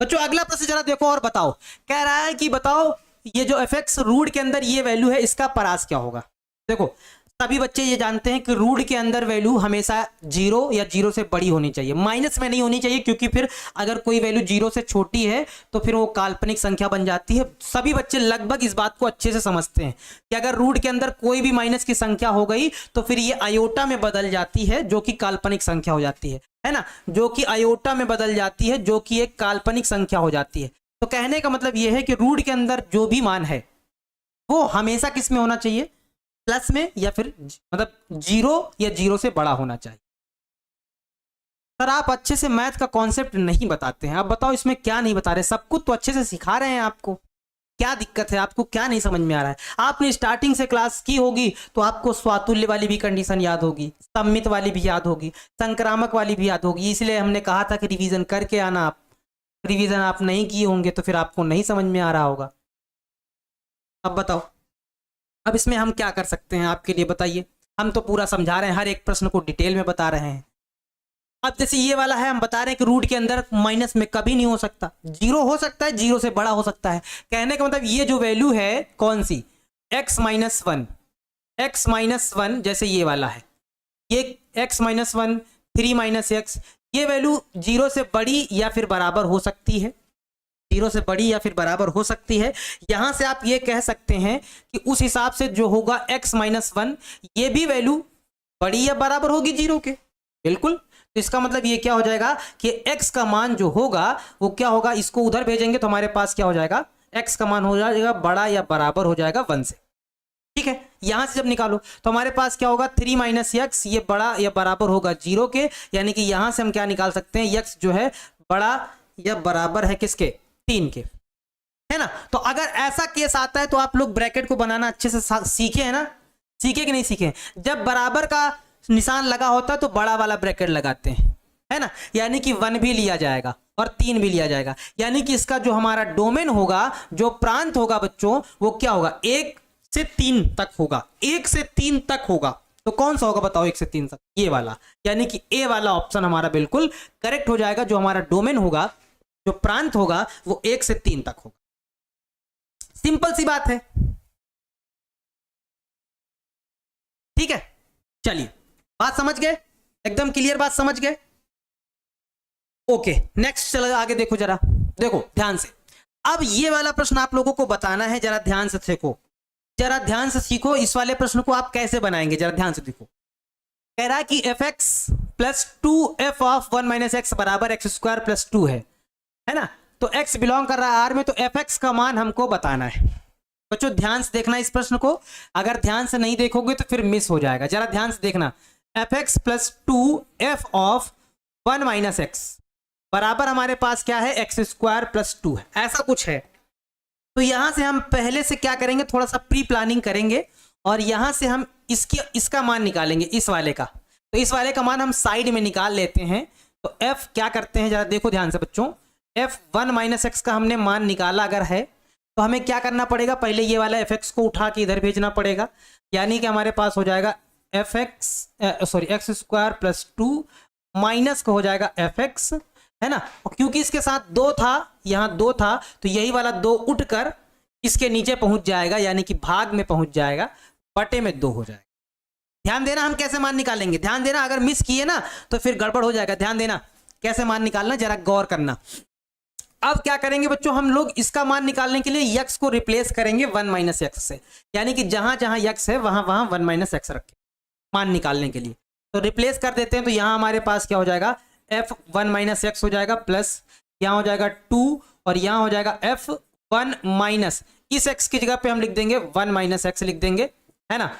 बच्चों, अगला प्रश्न जरा देखो और बताओ। कह रहा है कि बताओ ये जो fx रूट के अंदर ये वैल्यू है, इसका परास क्या होगा। देखो सभी बच्चे ये जानते हैं कि रूट के अंदर वैल्यू हमेशा 0 या 0 से बड़ी होनी चाहिए, माइनस में नहीं होनी चाहिए, क्योंकि फिर अगर कोई वैल्यू 0 से छोटी है तो फिर वो काल्पनिक संख्या बन जाती है। सभी बच्चे लगभग इस बात को अच्छे से समझते हैं कि अगर रूट के अंदर कोई भी माइनस की संख्या हो गई तो फिर ये आयोटा में बदल जाती है, जो कि काल्पनिक संख्या हो जाती है ना, जो कि आयोटा में बदल जाती है, जो कि एक काल्पनिक संख्या हो जाती है। तो कहने का मतलब यह है कि रूट के अंदर जो भी मान है वो हमेशा किस में होना चाहिए, प्लस में, या फिर मतलब 0 या 0 से बड़ा होना चाहिए। सर आप अच्छे से मैथ का कॉन्सेप्ट नहीं बताते हैं, आप बताओ इसमें क्या नहीं बता रहे, सब कुछ तो अच्छे से सिखा रहे हैं, आपको क्या दिक्कत है, आपको क्या नहीं समझ में आ रहा है। आपने स्टार्टिंग से क्लास की होगी तो आपको स्वातुल्य वाली भी कंडीशन याद होगी, सम्मित वाली भी याद होगी, संक्रामक वाली भी याद होगी, इसलिए हमने कहा था कि रिवीजन करके आना। आप रिवीजन आप नहीं किए होंगे तो फिर आपको नहीं समझ में आ रहा होगा। अब बताओ, अब इसमें हम क्या कर सकते हैं आपके लिए, बताइए। हम तो पूरा समझा रहे हैं, हर एक प्रश्न को डिटेल में बता रहे हैं। अब जैसे ये वाला है, हम बता रहे हैं कि रूट के अंदर माइनस में कभी नहीं हो सकता, 0 हो सकता है, 0 से बड़ा हो सकता है। कहने का मतलब ये जो वैल्यू है कौन सी, x माइनस वन, जैसे ये वाला है, ये x माइनस 1, 3 माइनस x, ये वैल्यू 0 से बड़ी या फिर बराबर हो सकती है, 0 से बड़ी या फिर बराबर हो सकती है। यहां से आप ये कह सकते हैं कि उस हिसाब से जो होगा x माइनस 1, ये भी वैल्यू बड़ी या बराबर होगी 0 के, बिल्कुल। तो इसका मतलब ये क्या हो जाएगा कि x का मान जो होगा वो क्या होगा, इसको उधर भेजेंगे तो हमारे पास क्या हो जाएगा, x का मान हो जाएगा बड़ा या बराबर हो जाएगा 1 से, ठीक है। यहां से जब निकालो तो हमारे पास क्या होगा, 3 माइनस एक्स, ये बड़ा या बराबर होगा 0 के, यानी कि यहां से हम क्या निकाल सकते हैं, x जो है बड़ा या बराबर है किसके, 3 के, है ना। तो अगर ऐसा केस आता है तो आप लोग ब्रैकेट को बनाना अच्छे से सीखे हैं ना, सीखे कि नहीं सीखे। जब बराबर का निशान लगा होता है तो बड़ा वाला ब्रैकेट लगाते हैं, है ना, यानी कि 1 भी लिया जाएगा और 3 भी लिया जाएगा, यानी कि इसका जो हमारा डोमेन होगा, जो प्रांत होगा बच्चों, वो क्या होगा, 1 से 3 तक होगा, 1 से 3 तक होगा। तो कौन सा होगा बताओ 1 से 3 तक, ये वाला, यानी कि ए वाला ऑप्शन हमारा बिल्कुल करेक्ट हो जाएगा। जो हमारा डोमेन होगा, जो प्रांत होगा, वो 1 से 3 तक होगा। सिंपल सी बात है, ठीक है। चलिए, बात समझ गए, एकदम क्लियर बात समझ गए। ओके, नेक्स्ट चलो आगे देखो, जरा देखो ध्यान से। अब ये वाला प्रश्न आप लोगों को बताना है, जरा ध्यान से देखो, जरा ध्यान से सीखो। इस वाले प्रश्न को आप कैसे बनाएंगे, जरा ध्यान से देखो। कह रहा है कि fx plus 2f of 1 minus x बराबर एक्स स्क्वायर प्लस 2 है ना। तो x बिलोंग कर रहा है r में, तो fx का मान हमको बताना है। बच्चों ध्यान से देखना इस प्रश्न को, अगर ध्यान से नहीं देखोगे तो फिर मिस हो जाएगा। जरा ध्यान से देखना, fx plus 2f of 1 minus x बराबर हमारे पास क्या है, एक्स स्क्वायर प्लस 2 है, ऐसा कुछ है। तो यहां से हम पहले से क्या करेंगे, थोड़ा सा प्री प्लानिंग करेंगे और यहां से हम इसका मान निकालेंगे, इस वाले का। तो इस वाले का मान हम साइड में निकाल लेते हैं। तो f क्या करते हैं, जरा देखो ध्यान से बच्चों, f 1 माइनस एक्स का हमने मान निकाला अगर है, तो हमें क्या करना पड़ेगा, पहले ये वाला fx को उठा के इधर भेजना पड़ेगा, यानी कि हमारे पास हो जाएगा एक्स स्क्वायर प्लस 2 माइनस का हो जाएगा fx, है ना। और क्योंकि इसके साथ 2 था, यहाँ 2 था, तो यही वाला 2 उठकर इसके नीचे पहुंच जाएगा, यानी कि भाग में पहुंच जाएगा, बटे में 2 हो जाएगा। ध्यान देना हम कैसे मान निकालेंगे, ध्यान देना, अगर मिस किए ना तो फिर गड़बड़ हो जाएगा। ध्यान देना कैसे मान निकालना, जरा गौर करना। अब क्या करेंगे बच्चों, हम लोग इसका मान निकालने के लिए x को रिप्लेस करेंगे 1 माइनस एक्स से, यानी कि जहां जहां x है वहां वहां 1 माइनस एक्स रखें मान निकालने के लिए। तो रिप्लेस कर देते हैं, तो यहां हमारे पास क्या हो जाएगा, f 1 माइनस एक्स हो जाएगा, प्लस यहाँ हो जाएगा 2 और यहाँ हो जाएगा f 1 माइनस, इस x की जगह पे हम लिख देंगे 1 माइनस एक्स लिख देंगे, है ना,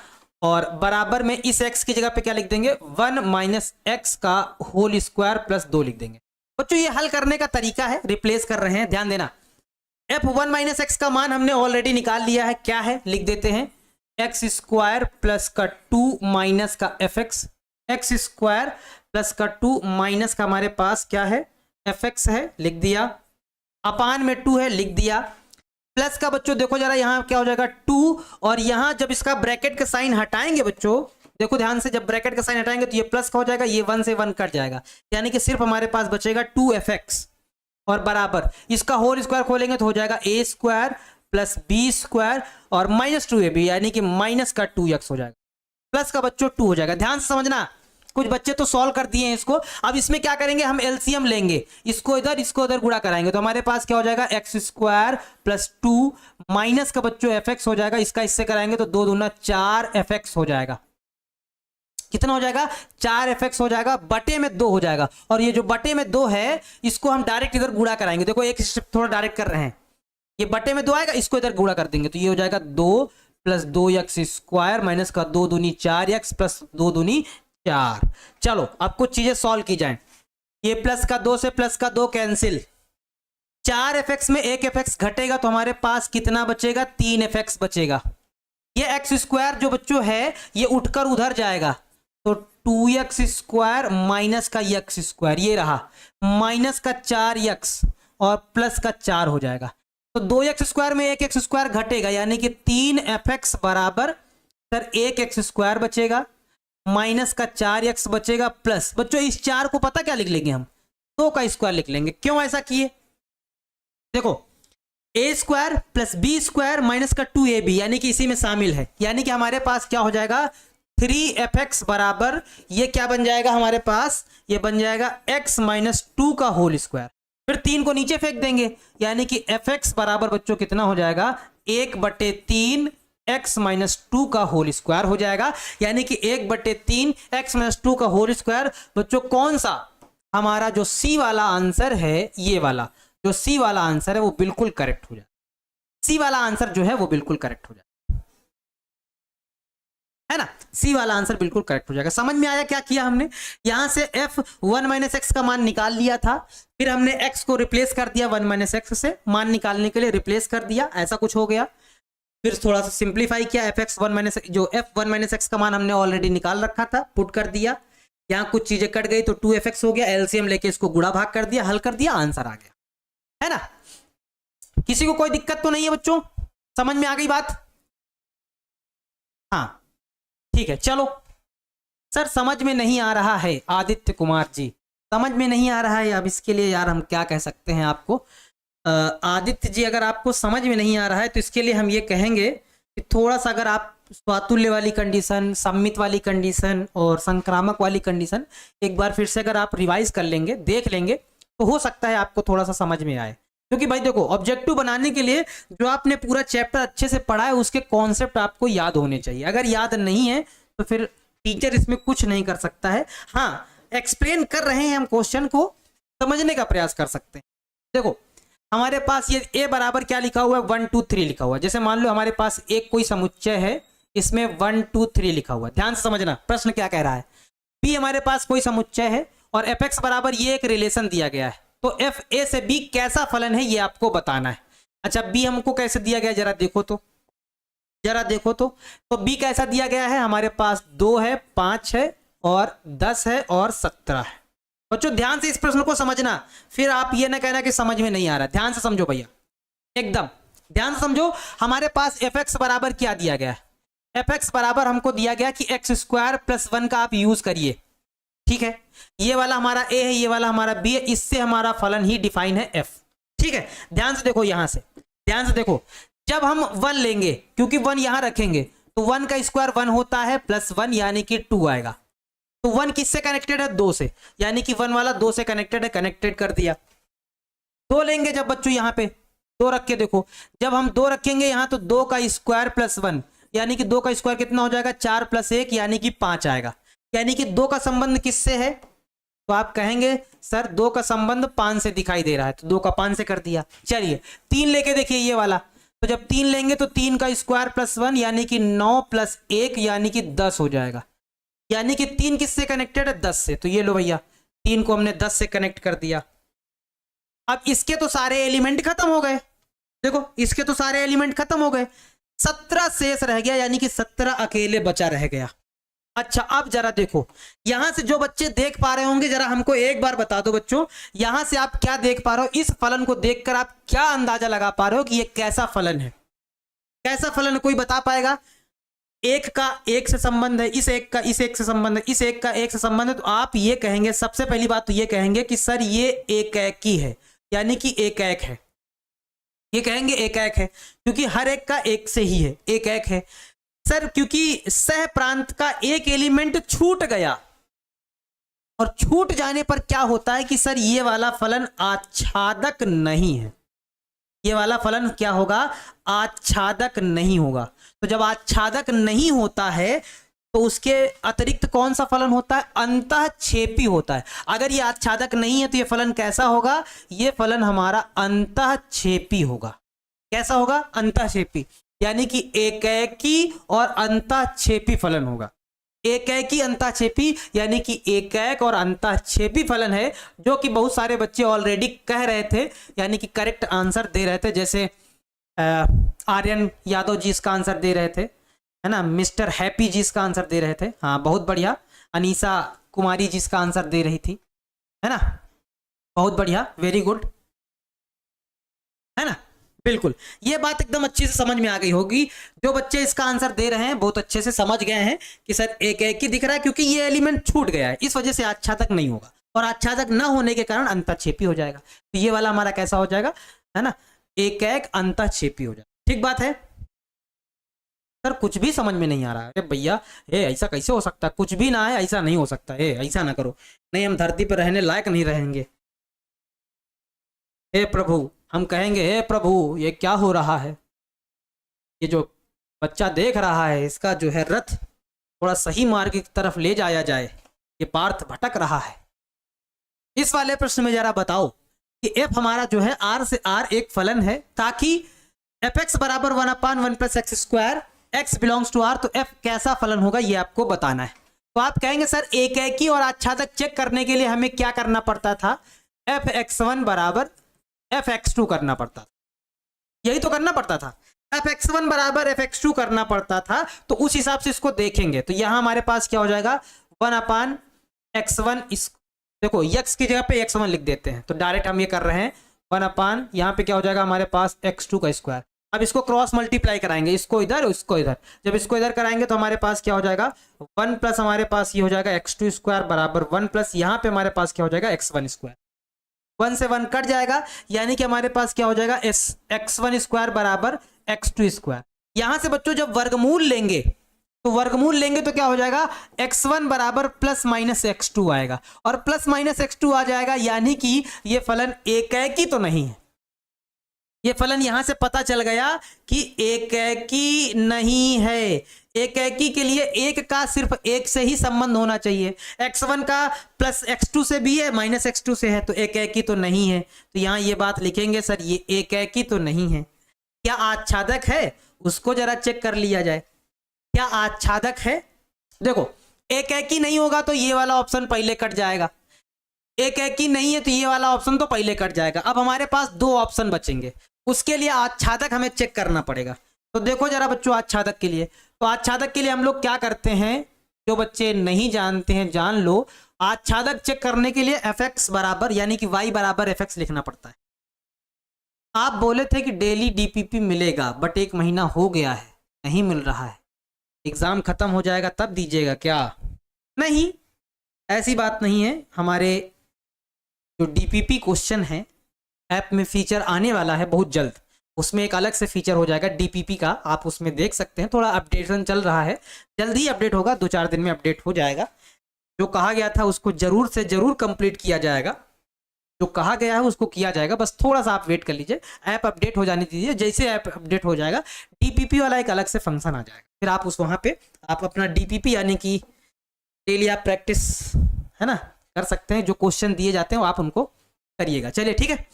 और बराबर में इस x की जगह पे क्या लिख देंगे, 1 माइनस एक्स का होल स्क्वायर प्लस 2 लिख देंगे। बच्चों ये हल करने का तरीका है, रिप्लेस कर रहे हैं, ध्यान देना। f 1 माइनस एक्स का मान हमने ऑलरेडी निकाल लिया है, क्या है लिख देते हैं, एक्स स्क्वायर प्लस का 2 माइनस का F x, x square plus का 2 माइनस का हमारे पास क्या है, एफ एक्स है, लिख दिया, अपान में 2 है, लिख दिया, प्लस का बच्चों देखो जरा यहाँ क्या हो जाएगा 2, और यहाँ जब इसका ब्रैकेट का साइन हटाएंगे बच्चों, देखो ध्यान से, जब ब्रैकेट का साइन हटाएंगे तो ये प्लस का हो जाएगा, ये 1 से 1 कट जाएगा, यानी कि सिर्फ हमारे पास बचेगा 2fx, और बराबर इसका होल स्क्वायर खोलेंगे तो हो जाएगा a square plus B square और माइनस 2ab, यानी कि माइनस का 2x हो जाएगा, प्लस का बच्चों 2 हो जाएगा। ध्यान से समझना, कुछ बच्चे तो सॉल्व कर दिए हैं इसको। अब इसमें क्या करेंगे, हम एलसीएम लेंगे, इसको इधर गुणा कराएंगे, तो हमारे पास क्या हो जाएगा, एक्स स्क्वायर प्लस 2 माइनस का बच्चों एफ एक्स हो जाएगा, इसका इससे कराएंगे तो 2 दूना 4fx हो जाएगा, कितना हो जाएगा, 4fx हो जाएगा, बटे में 2 हो जाएगा, और ये जो बटे में 2 है इसको हम डायरेक्ट इधर गुणा कराएंगे। देखो एक स्टेप थोड़ा डायरेक्ट कर रहे हैं, ये बटे में 2 आएगा, इसको इधर गुणा कर देंगे तो ये हो जाएगा 2 प्लस 2x स्क्वायर माइनस का 2 दूनी 4x प्लस 2 दूनी 4। चलो अब कुछ चीजें सॉल्व की जाएं, ये प्लस का 2 से प्लस का 2 कैंसिल, 4fx में 1fx घटेगा तो हमारे पास कितना बचेगा, 3fx बचेगा। ये एक्स स्क्वायर जो बच्चों है ये उठकर उधर जाएगा, तो 2x स्क्वायर माइनस का x स्क्वायर, ये रहा माइनस का 4x और प्लस का 4 हो जाएगा, तो 2x स्क्वायर में 1x स्क्वायर घटेगा, यानी कि 3fx बराबर सर 1x स्क्वायर बचेगा, माइनस का 4x बचेगा, प्लस बच्चों इस 4 को पता क्या लिख लेंगे हम, 2 का स्क्वायर लिख लेंगे। क्यों ऐसा किए, देखो a square plus B square minus का 2ab, यानी कि इसी में शामिल है, यानी कि हमारे पास क्या हो जाएगा, 3fx बराबर ये क्या बन जाएगा हमारे पास, ये बन जाएगा x माइनस 2 का होल स्क्वायर, फिर 3 को नीचे फेंक देंगे, यानी कि fx बराबर बच्चों कितना हो जाएगा, 1/3 x माइनस 2 का होल स्क्वायर हो जाएगा, यानी कि 1/3 x माइनस 2 का होल स्क्वायर। बच्चों कौन सा हमारा जो सी वाला आंसर है, ये वाला जो सी वाला आंसर है वो बिल्कुल करेक्ट हो जाए, सी वाला आंसर जो है वो बिल्कुल करेक्ट हो जाए, है ना, सी वाला आंसर बिल्कुल करेक्ट हो जाएगा। समझ में आया क्या किया हमने, यहां से f 1 माइनस एक्स का मान निकाल लिया था, फिर हमने x को रिप्लेस कर दिया 1 माइनस एक्स से, मान निकालने के लिए रिप्लेस कर दिया, ऐसा कुछ हो गया, फिर थोड़ा सा सिंप्लीफाई किया, fx 1 माइनस जो f 1 माइनस एक्स का मान हमने ऑलरेडी निकाल रखा था, पुट कर दिया, यहाँ कुछ चीजें कट गई तो 2fx हो गया, एलसीएम लेके इसको गुणा भाग कर दिया, हल कर दिया, आंसर आ गया, है ना। किसी को कोई दिक्कत तो नहीं है बच्चों, समझ में आ गई बात, हाँ ठीक है। चलो सर समझ में नहीं आ रहा है, आदित्य कुमार जी समझ में नहीं आ रहा है, अब इसके लिए यार हम क्या कह सकते हैं आपको, आदित्य जी अगर आपको समझ में नहीं आ रहा है तो इसके लिए हम ये कहेंगे कि थोड़ा सा अगर आप स्वातुल्य वाली कंडीशन, सम्मित वाली कंडीशन और संक्रामक वाली कंडीशन एक बार फिर से अगर आप रिवाइज कर लेंगे, देख लेंगे, तो हो सकता है आपको थोड़ा सा समझ में आए, क्योंकि भाई देखो ऑब्जेक्टिव बनाने के लिए जो आपने पूरा चैप्टर अच्छे से पढ़ा है उसके कॉन्सेप्ट आपको याद होने चाहिए, अगर याद नहीं है तो फिर टीचर इसमें कुछ नहीं कर सकता है। हाँ एक्सप्लेन कर रहे हैं हम, क्वेश्चन को समझने का प्रयास कर सकते हैं। देखो हमारे पास ये a बराबर क्या लिखा हुआ है, 1 2 3 लिखा हुआ है, जैसे मान लो हमारे पास एक कोई समुच्चय है, इसमें 1 2 3 लिखा हुआ है, ध्यान से समझना प्रश्न क्या कह रहा है, b हमारे पास कोई समुच्चय है और fx बराबर ये एक रिलेशन दिया गया है, तो f a से b कैसा फलन है ये आपको बताना है। अच्छा b हमको कैसे दिया गया, जरा देखो तो, जरा देखो तो b कैसा दिया गया है, हमारे पास 2 है, 5 है और 10 है और 17 है। बच्चों ध्यान से इस प्रश्न को समझना, फिर आप ये ना कहना कि समझ में नहीं आ रहा, ध्यान से समझो भैया, एकदम ध्यान से समझो। हमारे पास fx बराबर क्या दिया गया है, fx बराबर हमको दिया गया कि एक्स स्क्वायर प्लस 1 का आप यूज करिए, ठीक है, ये वाला हमारा a है, ये वाला हमारा b है, इससे हमारा फलन ही डिफाइन है f, ठीक है। ध्यान से देखो, यहां से ध्यान से देखो, जब हम 1 लेंगे, क्योंकि 1 यहां रखेंगे, तो 1 का स्क्वायर 1 होता है, प्लस 1 यानी कि 2 आएगा। तो 1 किससे कनेक्टेड है? 2 से, यानी कि 1 वाला 2 से कनेक्टेड है, कनेक्टेड कर दिया। 2 लेंगे जब बच्चों यहां पे 2 रख के देखो, जब हम 2 रखेंगे यहां तो 2 का स्क्वायर प्लस 1 यानी कि 2 का स्क्वायर कितना हो जाएगा? 4 प्लस 1 यानी कि 5 आएगा। यानी कि 2 का संबंध किससे है? तो आप कहेंगे सर 2 का संबंध 5 से दिखाई दे रहा है, तो 2 का 5 से कर दिया। चलिए 3 लेके देखिए ये वाला, तो जब 3 लेंगे तो 3 का स्क्वायर प्लस 1 यानी कि 9 प्लस 1 यानी कि 10 हो जाएगा। यानी कि 3 किससे कनेक्टेड है? 10 से। तो ये लो भैया 3 को हमने 10 से कनेक्ट कर दिया। अब इसके तो सारे एलिमेंट खत्म हो गए, देखो इसके तो सारे एलिमेंट खत्म हो गए, 17 शेष रह गया, यानी कि 17 अकेले बचा रह गया। अच्छा अब जरा देखो, यहां से जो बच्चे देख पा रहे होंगे जरा हमको एक बार बता दो बच्चों, यहां से आप क्या देख पा रहे हो? इस फलन को देखकर आप क्या अंदाजा लगा पा रहे हो कि ये कैसा फलन है? कैसा फलन है, कोई बता पाएगा? एक का एक से संबंध है, इस एक का इस एक से संबंध है, इस एक का एक से संबंध है, तो आप ये कहेंगे, सबसे पहली बात तो ये कहेंगे कि सर ये एकैकी है, यानी कि एकैक है। ये कहेंगे एकैक है क्योंकि हर एक का एक से ही है, एकैक है। सर क्योंकि सह प्रांत का एक एलिमेंट छूट गया, और छूट जाने पर क्या होता है कि सर ये वाला फलन आच्छादक नहीं है। ये वाला फलन क्या होगा? आच्छादक नहीं होगा। तो जब आच्छादक नहीं होता है तो उसके अतिरिक्त कौन सा फलन होता है? अंतःक्षेपी होता है। अगर ये आच्छादक नहीं है तो ये फलन कैसा होगा? ये फलन हमारा अंतःक्षेपी होगा। कैसा होगा? अंतःक्षेपी, यानी कि एकैकी और अंतःक्षेपी फलन होगा। एकैकी अंतःक्षेपी यानी कि एकैक और अंतःक्षेपी फलन है, जो कि बहुत सारे बच्चे ऑलरेडी कह रहे थे, यानी कि करेक्ट आंसर दे रहे थे। जैसे आर्यन यादव जी इसका आंसर दे रहे थे, है ना, मिस्टर हैप्पी जी इसका आंसर दे रहे थे, हाँ बहुत बढ़िया। अनीसा कुमारी जी इसका आंसर दे रही थी, है ना, बहुत बढ़िया, वेरी गुड, है ना, बिल्कुल। ये बात एकदम अच्छी से समझ में आ गई होगी। जो बच्चे इसका आंसर दे रहे हैं बहुत अच्छे से समझ गए हैं कि सर एक एक ही दिख रहा है, क्योंकि ये एलिमेंट छूट गया है, इस वजह से आच्छादक नहीं होगा, और आच्छादक न होने के कारण अंतःक्षेपी हो जाएगा। तो ये वाला हमारा कैसा हो जाएगा, है ना, एक एक अंतःक्षेपी हो जाएगा। ठीक बात है सर, कुछ भी समझ में नहीं आ रहा है। अरे भैया ऐसा कैसे हो सकता है? कुछ भी ना है, ऐसा नहीं हो सकता है, ऐसा ना करो, नहीं हम धरती पर रहने लायक नहीं रहेंगे। हे प्रभु, हम कहेंगे हे प्रभु ये क्या हो रहा है? ये जो बच्चा देख रहा है इसका जो है रथ थोड़ा सही मार्ग की तरफ ले जाया जाए, ये पार्थ भटक रहा है। इस वाले प्रश्न में जरा बताओ कि f हमारा जो है r से r एक फलन है, ताकि fx बराबर 1/1 plus X square, x belongs to r, तो f कैसा फलन होगा ये आपको बताना है। तो आप कहेंगे सर एकैकी और आच्छादक चेक करने के लिए हमें क्या करना पड़ता था? fx1 बराबर fx2 करना पड़ता था, यही तो करना पड़ता था। fx1 बराबर fx2 करना पड़ता था, तो उस हिसाब से इसको देखेंगे तो यहां हमारे पास क्या हो जाएगा? 1/x1, इस देखो x की जगह पे x1 लिख देते हैं, तो डायरेक्ट हम ये कर रहे हैं 1/, यहाँ पे क्या हो जाएगा हमारे पास x2 का स्क्वायर। अब इसको क्रॉस मल्टीप्लाई कराएंगे, इसको इधर इसको इधर, जब इसको इधर कराएंगे तो हमारे पास क्या हो जाएगा? 1 प्लस हमारे पास ये हो जाएगा x2 स्क्वायर बराबर 1 प्लस यहाँ पे हमारे पास क्या हो जाएगा? x1 square. 1 से 1 कट जाएगा, यानी कि हमारे पास क्या हो जाएगा? x1 स्क्वायर बराबर x2 स्क्वायर। यहां से बच्चों जब वर्गमूल लेंगे तो क्या हो जाएगा? x1 बराबर प्लस माइनस x2 आएगा, और प्लस माइनस x2 आ जाएगा, यानी कि ये फलन एकैकी तो नहीं है। ये फलन यहां से पता चल गया कि एकैकी नहीं है। एकैकी के लिए एक का सिर्फ एक से ही संबंध होना चाहिए। x1 का प्लस x2 से भी है, माइनस x2 से है, तो एकैकी तो नहीं है। तो यहां ये बात लिखेंगे सर ये एकैकी तो नहीं है। क्या आच्छादक है? उसको जरा चेक कर लिया जाए, क्या आच्छादक है? देखो एकैकी नहीं होगा तो ये वाला ऑप्शन पहले कट जाएगा, एकैकी नहीं है तो ये वाला ऑप्शन तो पहले कट जाएगा। अब हमारे पास 2 ऑप्शन बचेंगे, उसके लिए आच्छादक हमें चेक करना पड़ेगा। तो देखो जरा बच्चों आच्छादक के लिए, तो आच्छादक के लिए हम लोग क्या करते हैं, जो बच्चे नहीं जानते हैं जान लो। आच्छादक चेक करने के लिए fx बराबर यानी कि y बराबर fx लिखना पड़ता है। आप बोले थे कि डेली डीपीपी मिलेगा, बट 1 महीना हो गया है, नहीं मिल रहा है, एग्जाम खत्म हो जाएगा तब दीजिएगा क्या? नहीं, ऐसी बात नहीं है। हमारे जो डीपीपी क्वेश्चन है ऐप में फीचर आने वाला है बहुत जल्द, उसमें एक अलग से फीचर हो जाएगा डीपीपी का, आप उसमें देख सकते हैं। थोड़ा अपडेशन चल रहा है, जल्दी अपडेट होगा, 2-4 दिन में अपडेट हो जाएगा। जो कहा गया था उसको जरूर से जरूर कंप्लीट किया जाएगा, जो कहा गया है उसको किया जाएगा, बस थोड़ा सा आप वेट कर लीजिए, ऐप अपडेट हो जाने दीजिए। जैसे ऐप अपडेट हो जाएगा डीपीपी वाला एक अलग से फंक्शन आ जाएगा, फिर आप उस वहाँ पे आप अपना डीपीपी यानी कि डेली आप प्रैक्टिस है ना कर सकते हैं। जो क्वेश्चन दिए जाते हैं वो आप उनको करिएगा। चलिए ठीक है,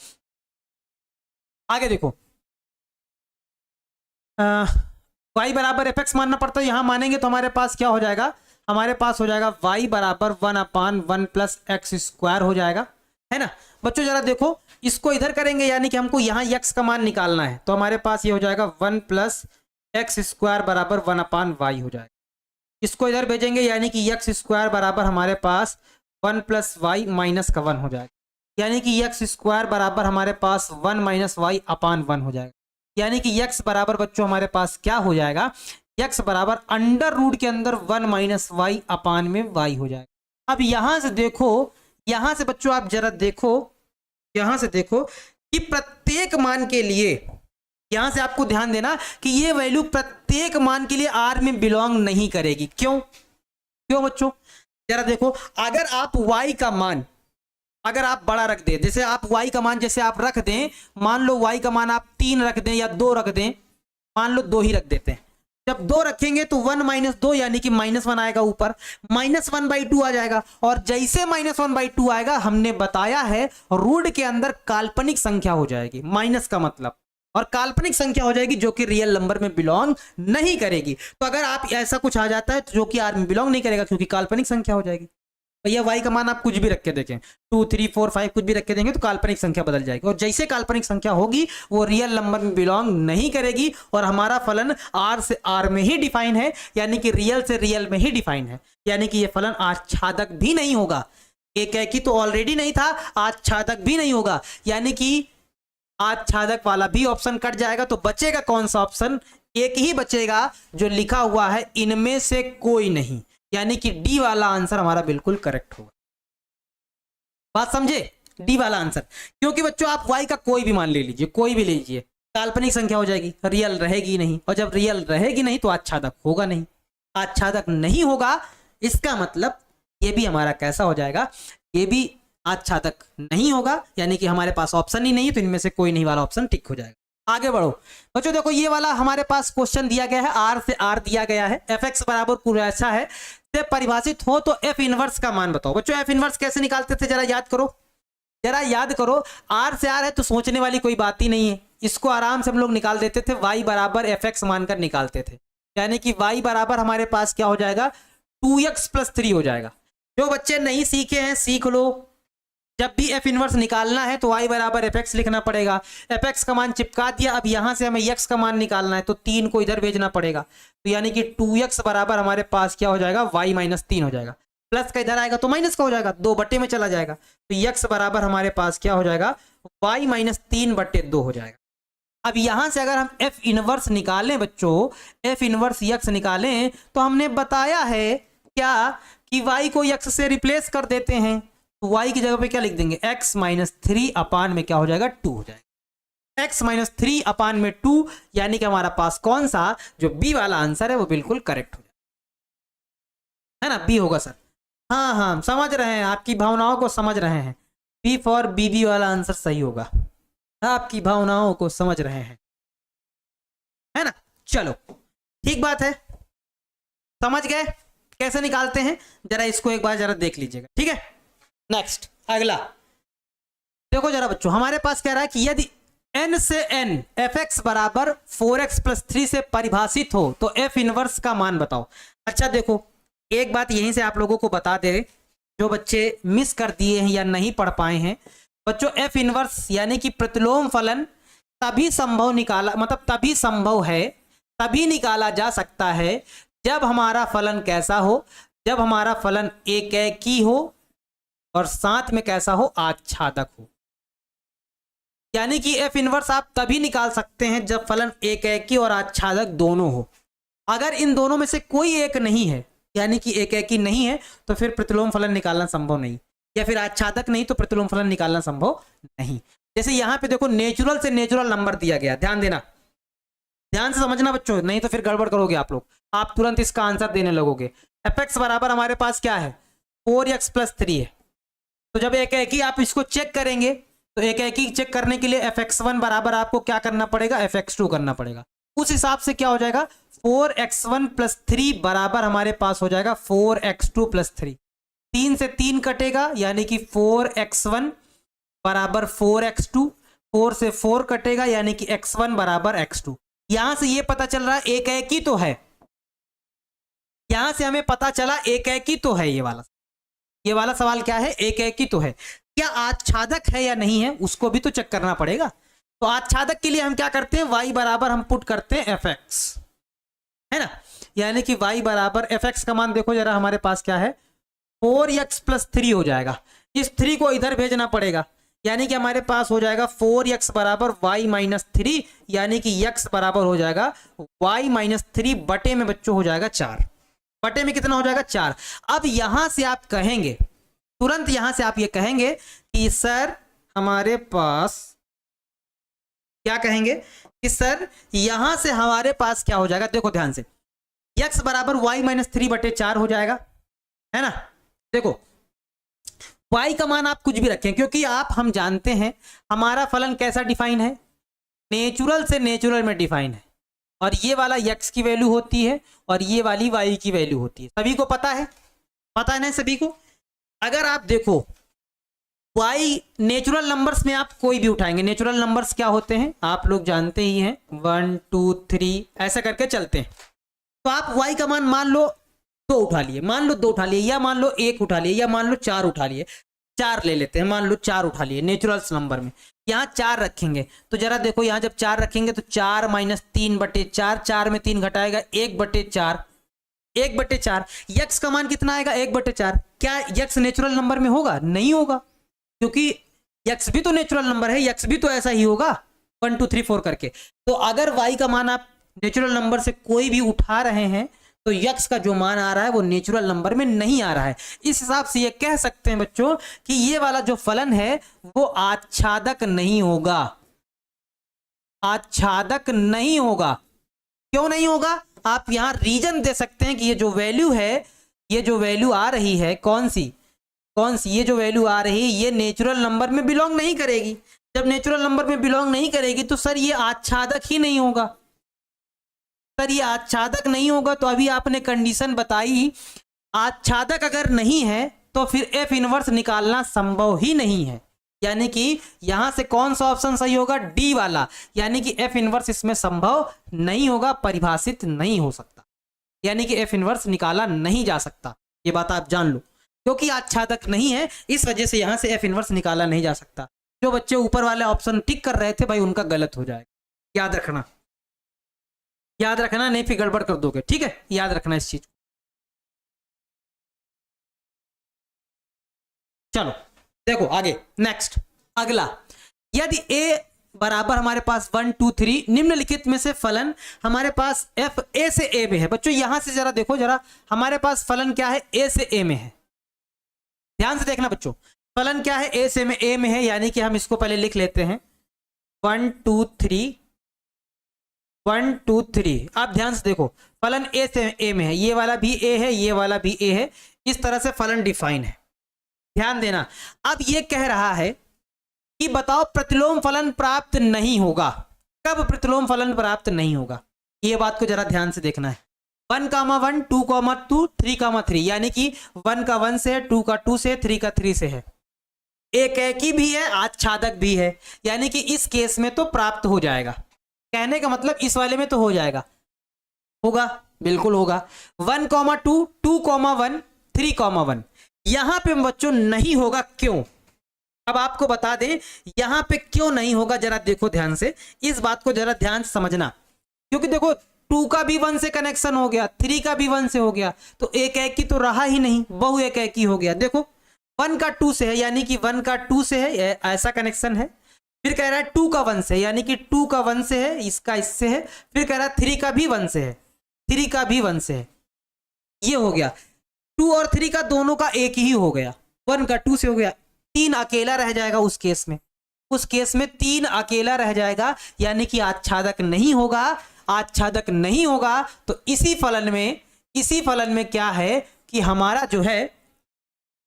आगे देखो। y बराबर एफ एक्स मानना पड़ता है, यहां मानेंगे तो हमारे पास क्या हो जाएगा, हमारे पास हो जाएगा y बराबर 1/1 प्लस एक्स स्क्वायर हो जाएगा, है ना बच्चों। जरा देखो इसको इधर करेंगे यानी कि हमको यहाँ x का मान निकालना है, तो हमारे पास ये हो जाएगा 1 प्लस एक्स स्क्वायर बराबर 1/y हो जाएगा। इसको इधर भेजेंगे यानी कि एक्स स्क्वायर बराबर हमारे पास 1 प्लस वाई माइनस का 1 हो जाएगा, यानी कि एक्स स्क्वायर बराबर हमारे पास 1 माइनस वाई अपान 1 हो जाएगा। यानी कि x बराबर बच्चों हमारे पास क्या हो जाएगा, x बराबर अंडर रूट के अंदर 1 माइनस वाई अपान में y हो जाएगा। अब यहां से देखो, यहां से बच्चों आप जरा देखो, यहां से देखो कि प्रत्येक मान के लिए, यहां से आपको ध्यान देना कि ये वैल्यू प्रत्येक मान के लिए r में बिलोंग नहीं करेगी। क्यों क्यों बच्चों, जरा देखो, अगर आप y का मान अगर आप बड़ा रख दें, जैसे आप y का मान जैसे आप रख दें, मान लो y का मान आप 3 रख दें या 2 रख दें, मान लो 2 ही रख देते हैं। जब 2 रखेंगे तो 1 माइनस 2 यानी कि -1 आएगा, ऊपर -1/2 आ जाएगा। और जैसे -1/2 आएगा, हमने बताया है रूट के अंदर काल्पनिक संख्या हो जाएगी, माइनस का मतलब, और काल्पनिक संख्या हो जाएगी जो कि रियल नंबर में बिलोंग नहीं करेगी। तो अगर आप ऐसा कुछ आ जाता है तो जो कि r में बिलोंग नहीं करेगा क्योंकि काल्पनिक संख्या हो जाएगी। भैया y का मान आप कुछ भी रख के देखें, 2, 3, 4, 5 कुछ भी रख के देंगे तो काल्पनिक संख्या बदल जाएगी, और जैसे काल्पनिक संख्या होगी वो रियल नंबर में बिलोंग नहीं करेगी। और हमारा फलन r से r में ही डिफाइन है, यानी कि रियल से रियल में ही डिफाइन है, यानी कि ये फलन आच्छादक भी नहीं होगा। एकेकी तो ऑलरेडी नहीं था, आच्छादक भी नहीं होगा, यानी कि आच्छादक वाला भी ऑप्शन कट जाएगा। तो बचेगा कौन सा ऑप्शन, एक ही बचेगा जो लिखा हुआ है इनमें से कोई नहीं, यानी कि डी वाला आंसर हमारा बिल्कुल करेक्ट होगा। बात समझे, डी वाला आंसर। क्योंकि बच्चों आप y का कोई भी मान ले लीजिए, कोई भी ले लीजिए, काल्पनिक संख्या हो जाएगी, रियल रहेगी नहीं, और जब रियल रहेगी नहीं तो आच्छादक होगा नहीं, आच्छादक नहीं होगा, इसका मतलब ये भी हमारा कैसा हो जाएगा, ये भी आच्छादक नहीं होगा, यानी कि हमारे पास ऑप्शन ही नहीं है, तो इनमें से कोई नहीं वाला ऑप्शन टिक हो जाएगा। आगे बढ़ो बच्चों, देखो ये वाला हमारे पास क्वेश्चन दिया गया है, r से r दिया गया है, एफ एक्स बराबर कुछ ऐसा है से परिभाषित हो तो एफ इनवर्स का मान बताओ। बच्चों एफ इनवर्स कैसे निकालते थे, जरा याद करो, जरा याद करो। r से r है तो सोचने वाली कोई बात ही नहीं है, इसको आराम से हम लोग निकाल देते थे, y बराबर एफ एक्स मानकर निकालते थे, यानी कि y बराबर हमारे पास क्या हो जाएगा, 2x + 3 हो जाएगा। जो बच्चे नहीं सीखे हैं सीख लो, जब भी एफ इनवर्स निकालना है तो y बराबर एफ एक्स लिखना पड़ेगा, एफ एक्स का मान चिपका दिया। अब यहां से हमें x का मान निकालना है तो 3 को इधर भेजना पड़ेगा, तो यानी कि 2x बराबर हमारे पास क्या हो जाएगा, y - 3 हो जाएगा, प्लस का इधर आएगा तो माइनस का हो जाएगा, 2 में चला जाएगा, तो x बराबर हमारे पास क्या हो जाएगा, y - 3/2 हो जाएगा। अब यहां से अगर हम एफ इनवर्स निकालें बच्चों, एफ इनवर्स x निकालें, तो हमने बताया है क्या कि y को x से रिप्लेस कर देते हैं, तो y की जगह पे क्या लिख देंगे, x - 3 अपान में क्या हो जाएगा, 2 हो जाएगा, x - 3 अपान में 2, यानी कि हमारा पास कौन सा जो b वाला आंसर है वो बिल्कुल करेक्ट हो जाएगा, है ना, b होगा सर। हाँ हाँ समझ रहे हैं, आपकी भावनाओं को समझ रहे हैं, b फॉर bb वाला आंसर सही होगा, आपकी भावनाओं को समझ रहे हैं, है ना। चलो ठीक बात है, समझ गए कैसे निकालते हैं, जरा इसको एक बार जरा देख लीजिएगा, ठीक है। नेक्स्ट अगला देखो जरा बच्चों, हमारे पास कह रहा है कि यदि n से n एफ एक्स बराबर 4x + 3 से परिभाषित हो तो एफ इनवर्स का मान बताओ। अच्छा देखो एक बात यहीं से आप लोगों को बता दे, जो बच्चे मिस कर दिए हैं या नहीं पढ़ पाए हैं बच्चों, एफ इनवर्स यानी कि प्रतिलोम फलन तभी संभव निकाला, मतलब तभी संभव है, तभी निकाला जा सकता है जब हमारा फलन कैसा हो, जब हमारा फलन एकेकी हो और साथ में कैसा हो, आच्छादक हो। यानी कि एफ इनवर्स आप तभी निकाल सकते हैं जब फलन एकेकी और आच्छादक दोनों हो। अगर इन दोनों में से कोई एक नहीं है, यानी कि एकेकी नहीं है, तो फिर प्रतिलोम फलन निकालना संभव नहीं, या फिर आच्छादक नहीं तो प्रतिलोम फलन निकालना संभव नहीं। जैसे यहाँ पे देखो नेचुरल से नेचुरल नंबर दिया गया, ध्यान देना, ध्यान से समझना बच्चों, नहीं तो फिर गड़बड़ करोगे आप लोग, आप तुरंत इसका आंसर देने लगोगे। fx बराबर हमारे पास क्या है 4x + 3 है। तो जब एक एक ही आप इसको चेक करेंगे तो एक एक ही चेक करने के लिए fx1 बराबर आपको क्या करना पड़ेगा fx2 करना पड़ेगा। उस हिसाब से क्या हो जाएगा 4x1 + 3 बराबर हमारे पास हो जाएगा 4x2 + 3। 3 से 3 कटेगा यानी कि 4x1 बराबर 4x2, 4 से 4 कटेगा यानी कि x1 बराबर x2। यहां से ये पता चल रहा है एक एक ही तो है, यहां से हमें पता चला एक एक ही तो है। ये वाला सवाल क्या है एक एक ही तो है। क्या आच्छादक है या नहीं है उसको भी तो चेक करना पड़ेगा। तो आच्छादक के लिए हम क्या करते हैं y बराबर हम पुट करते हैं fx, है ना, यानी कि y बराबर fx का मान देखो जरा हमारे पास क्या है 4x + 3 हो जाएगा। इस 3 को इधर भेजना पड़ेगा यानी कि हमारे पास हो जाएगा 4x बराबर y - 3 यानी कि x बराबर हो जाएगा y - 3 बटे में बच्चों हो जाएगा 4, बटे में कितना हो जाएगा 4। अब यहां से आप कहेंगे तुरंत, यहां से आप ये कहेंगे कि सर हमारे पास क्या कहेंगे कि सर यहां से हमारे पास क्या हो जाएगा, देखो ध्यान से x बराबर y - 3 बटे 4 हो जाएगा, है ना। देखो y का मान आप कुछ भी रखें क्योंकि हम जानते हैं हमारा फलन कैसा डिफाइन है, नेचुरल से नेचुरल में डिफाइन है, और ये वाला x की वैल्यू होती है और ये वाली y की वैल्यू होती है। सभी को पता है, पता है ना सभी को। अगर आप देखो y नेचुरल नंबर्स में आप कोई भी उठाएंगे, नेचुरल नंबर्स क्या होते हैं आप लोग जानते ही हैं 1 2 3 ऐसा करके चलते हैं। तो आप y का मान लो 2 उठा लिए, मान लो 2 उठा लिए, या मान लो 1 उठा लिए, या मान लो 4 उठा लिए, 4 ले लेते हैं, मान लो 4 उठा लिए नेचुरल्स नंबर में, यहाँ 4 रखेंगे। तो जरा देखो यहाँ जब 4 रखेंगे तो 4 - 3 बटे 4, 4 में 3 घटाएगा 1 बटे 4, 1 बटे 4। यक्स का मान कितना आएगा 1 बटे 4। क्या यक्स नेचुरल नंबर में होगा, नहीं होगा, क्योंकि यक्स भी तो नेचुरल नंबर है, यक्स भी तो ऐसा ही होगा 1 2 3 4 करके। तो अगर वाई का मान आप नेचुरल नंबर से कोई भी उठा रहे हैं तो यक्स का जो मान आ रहा है वो नेचुरल नंबर में नहीं आ रहा है। इस हिसाब से ये कह सकते हैं बच्चों कि ये वाला जो फलन है वो आच्छादक नहीं होगा, आच्छादक नहीं होगा। क्यों नहीं होगा, आप यहां रीजन दे सकते हैं कि ये जो वैल्यू है, ये जो वैल्यू आ रही है कौन सी ये जो वैल्यू आ रही है ये नेचुरल नंबर में बिलोंग नहीं करेगी। जब नेचुरल नंबर में बिलोंग नहीं करेगी तो सर ये आच्छादक ही नहीं होगा, सर ये आच्छादक नहीं होगा। तो अभी आपने कंडीशन बताई, आच्छादक अगर नहीं है तो फिर एफ इनवर्स निकालना संभव ही नहीं है। यानी कि यहां से कौन सा ऑप्शन सही होगा, डी वाला, यानी कि एफ इनवर्स इसमें संभव नहीं होगा, परिभाषित नहीं हो सकता, यानी कि एफ इनवर्स निकाला नहीं जा सकता। ये बात आप जान लो, क्योंकि आच्छादक नहीं है इस वजह से यहां से एफ इनवर्स निकाला नहीं जा सकता। जो बच्चे ऊपर वाले ऑप्शन टिक कर रहे थे भाई उनका गलत हो जाएगा, याद रखना, याद रखना, नहीं फिर गड़बड़ कर दोगे, ठीक है, याद रखना इस चीज। चलो देखो आगे, नेक्स्ट अगला, यदि a बराबर हमारे पास 1 2 3 निम्नलिखित में से फलन हमारे पास f a से a में है। बच्चों यहां से जरा देखो, जरा हमारे पास फलन क्या है a से a में है, ध्यान से देखना बच्चों, फलन क्या है a से a में है, यानी कि हम इसको पहले लिख लेते हैं 1 2 3 1 2 3। आप ध्यान से देखो फलन a से a में है, ये वाला भी a है, ये वाला भी a है, इस तरह से फलन डिफाइन है, ध्यान देना। अब ये कह रहा है कि बताओ प्रतिलोम फलन प्राप्त नहीं होगा, कब प्रतिलोम फलन प्राप्त नहीं होगा, ये बात को जरा ध्यान से देखना है। 1 1 2 2 3 3, यानी कि 1 का 1 से है, 2 का 2 से, 3 का 3 से है, एक ही भी है, आच्छादक भी है, यानी कि इस केस में तो प्राप्त हो जाएगा। कहने का मतलब इस वाले में तो हो जाएगा, होगा, बिल्कुल होगा। 1 2 2 1 3 1, यहां पे बच्चों नहीं होगा, क्यों? अब आपको बता दें यहां पे क्यों नहीं होगा, जरा देखो ध्यान से, इस बात को जरा ध्यान से समझना, क्योंकि देखो 2 का भी 1 से कनेक्शन हो गया, 3 का भी 1 से हो गया, तो एक ही तो रहा ही नहीं, बहु एक ही हो गया। देखो 1 का 2 से है, यानी कि 1 का 2 से है, ऐसा कनेक्शन है। फिर कह रहा है 2 का 1 से, यानी कि 2 का 1 से है, इसका इससे है। फिर कह रहा है 3 का भी 1 से है, 3 का भी 1 से है, ये हो गया। 2 और 3 का दोनों का एक ही हो गया, 1 का 2 से हो गया, 3 अकेला रह जाएगा उस केस में। उस केस में 3 अकेला रह जाएगा, यानी कि आच्छादक नहीं होगा। आच्छादक नहीं होगा तो इसी फलन में क्या है कि हमारा जो है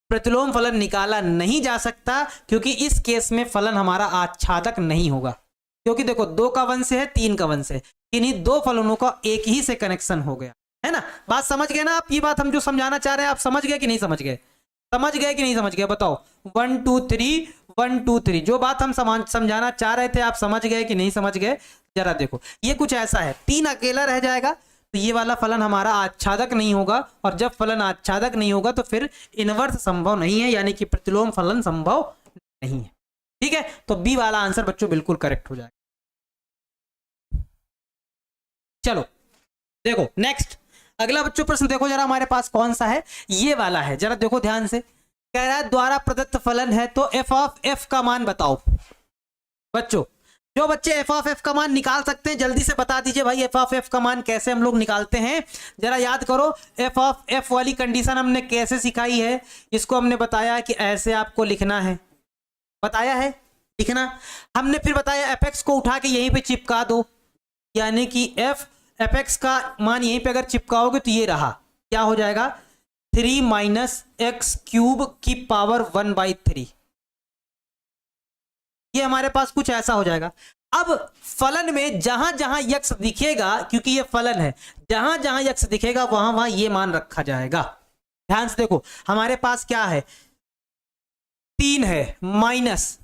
प्रतिलोम फलन निकाला नहीं जा सकता, क्योंकि इस केस में फलन हमारा आच्छादक नहीं होगा। क्योंकि देखो 2 का वंश है, 3 का वंश है, इन्हीं 2 फलनों का एक ही से कनेक्शन हो गया, है ना। बात समझ गए ना आप? ये बात हम जो समझाना चाह रहे हैं आप समझ गए कि नहीं समझ गए? समझ गए कि नहीं समझ गए? बताओ 1 2 3 1 2 3 जो बात हम समझाना चाह रहे थे आप समझ गए कि नहीं समझ गए? जरा देखो, ये कुछ ऐसा है, 3 अकेला रह जाएगा तो ये वाला फलन हमारा आच्छादक नहीं होगा, और जब फलन आच्छादक नहीं होगा तो फिर इनवर्स संभव नहीं है, यानी कि प्रतिलोम फलन संभव नहीं है। ठीक है, तो बी वाला आंसर बच्चों बिल्कुल करेक्ट हो जाएगा। चलो देखो नेक्स्ट, अगला बच्चों प्रश्न देखो जरा हमारे पास कौन सा है, ये वाला है, जरा देखो ध्यान से। कह रहा है द्वारा प्रदत्त फलन है तो एफ ऑफ एफ का मान बताओ। बच्चों जो बच्चे एफ ऑफ एफ का मान निकाल सकते हैं जल्दी से बता दीजिए भाई, एफ ऑफ एफ का मान कैसे हम लोग निकालते हैं। जरा याद करो, एफ ऑफ एफ वाली कंडीशन हमने कैसे सिखाई है, इसको हमने बताया कि ऐसे आपको लिखना है, बताया है लिखना। हमने फिर बताया एफ एक्स को उठा के यहीं पे चिपका दो, यानी कि एफ एक्स का मान यहीं पे अगर चिपकाओगे तो ये रहा, क्या हो जाएगा 3 माइनस एक्स क्यूब की पावर 1/3। ये हमारे पास कुछ ऐसा हो जाएगा। अब फलन में जहां जहां यक्स दिखेगा, क्योंकि ये फलन है, जहां जहां यक्स दिखेगा वहां वहां ये मान रखा जाएगा। ध्यान से देखो हमारे पास क्या है, 3 है माइनस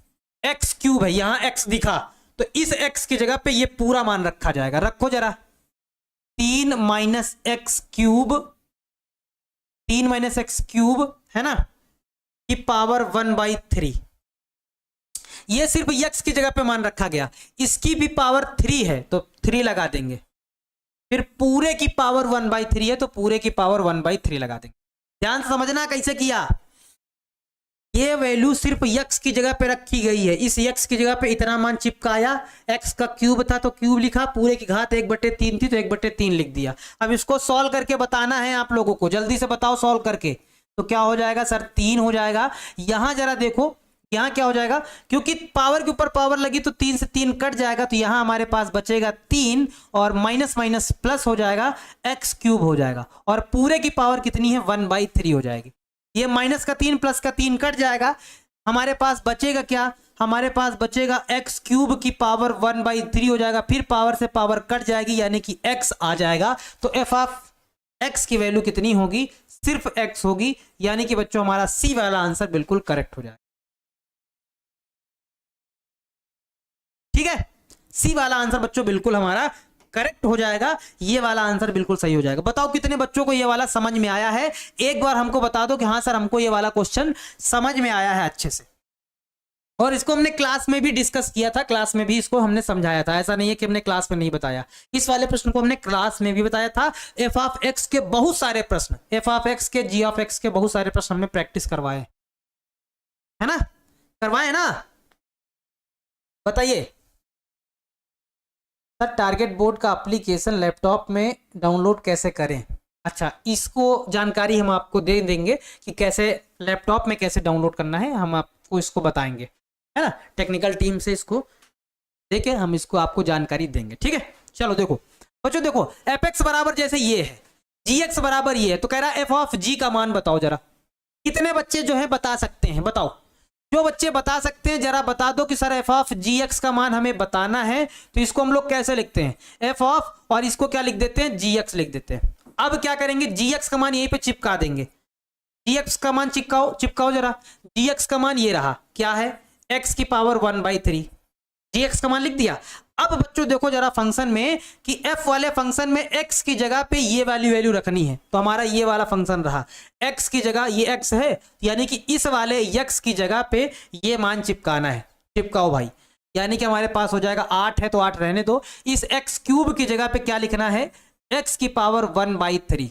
एक्स क्यूब है, यहां एक्स दिखा तो इस एक्स की जगह पे ये पूरा मान रखा जाएगा। रखो जरा, 3 minus x cube, 3 minus x cube है ना, की पावर 1/3। ये सिर्फ यक्स की जगह पे मान रखा गया, इसकी भी पावर 3 है तो 3 लगा देंगे, फिर पूरे की पावर 1/3 है तो पूरे की पावर 1/3 लगा देंगे। ध्यान से समझना कैसे किया, ये वैल्यू सिर्फ यक्स की जगह पे रखी गई है, इस यक्स की जगह पे इतना मान चिपकाया, एक्स का क्यूब था तो क्यूब लिखा, पूरे की घात 1/3 थी तो 1/3 लिख दिया। अब इसको सॉल्व करके बताना है आप लोगों को, जल्दी से बताओ सॉल्व करके, तो क्या हो जाएगा सर 3 हो जाएगा। यहां जरा देखो यहां क्या हो जाएगा, क्योंकि पावर के ऊपर पावर लगी तो 3 से 3 कट जाएगा, तो यहां हमारे पास बचेगा 3 और माइनस माइनस प्लस हो जाएगा, एक्स क्यूब हो जाएगा, और पूरे की पावर कितनी है 1/3 हो जाएगी। ये माइनस का 3 प्लस का 3 कट जाएगा, हमारे पास बचेगा क्या, हमारे पास बचेगा एक्स क्यूब की पावर 1/3 हो जाएगा, फिर पावर से पावर कट जाएगी यानी कि एक्स आ जाएगा। तो एफ ऑफ एक्स की वैल्यू कितनी होगी, सिर्फ एक्स होगी, यानी कि बच्चों हमारा सी वाला आंसर बिल्कुल करेक्ट हो जाएगा। ठीक है, सी वाला आंसर बच्चों बिल्कुल हमारा करेक्ट हो जाएगा, ये वाला आंसर बिल्कुल सही हो जाएगा। बताओ कितने बच्चों को ये वाला समझ में आया है, एक बार हमको बता दो कि हाँ सर हमको ये वाला क्वेश्चन समझ में आया है अच्छे से। और इसको हमने क्लास में भी डिस्कस किया था, क्लास में भी इसको हमने समझाया था, ऐसा नहीं है कि हमने क्लास में नहीं बताया। इस वाले प्रश्न को हमने क्लास में भी बताया था। एफ ऑफ एक्स के बहुत सारे प्रश्न, एफ ऑफ एक्स के, जी ऑफ एक्स के बहुत सारे प्रश्न हमने प्रैक्टिस करवाए, है ना, करवाए ना, बताइए सर। टारगेट बोर्ड का एप्लीकेशन लैपटॉप में डाउनलोड कैसे करें? अच्छा, इसको जानकारी हम आपको दे देंगे कि कैसे लैपटॉप में कैसे डाउनलोड करना है, हम आपको इसको बताएंगे, है ना, टेक्निकल टीम से इसको देके हम इसको आपको जानकारी देंगे। ठीक है, चलो देखो बच्चों, देखो एफ एक्स बराबर जैसे ये है, जी एक्स बराबर ये है, तो कह रहा है एफ ऑफ जी का मान बताओ। जरा कितने बच्चे जो है बता सकते हैं, बताओ, जो बच्चे बता सकते हैं जरा बता दो कि sir F of G X का मान हमें बताना है, तो इसको हम लोग कैसे लिखते हैं, एफ ऑफ और इसको क्या लिख देते हैं, जी एक्स लिख देते हैं। अब क्या करेंगे, जी एक्स का मान यहीं पे चिपका देंगे, जी एक्स का मान चिपकाओ जरा, जी एक्स का मान ये रहा, क्या है, एक्स की पावर 1/3, जी एक्स का मान लिख दिया। अब बच्चों देखो जरा फंक्शन में कि एफ वाले फंक्शन में एक्स की जगह पे ये वाली वैल्यू रखनी है, तो हमारा ये वाला फंक्शन रहा, एक्स की जगह ये एक्स है, यानी कि इस वाले एक्स की जगह पे ये मान चिपकाना है, चिपकाओ भाई, यानी कि हमारे पास हो जाएगा 8 है तो 8 रहने दो, इस एक्स क्यूब की जगह पे क्या लिखना है, एक्स की पावर 1/3,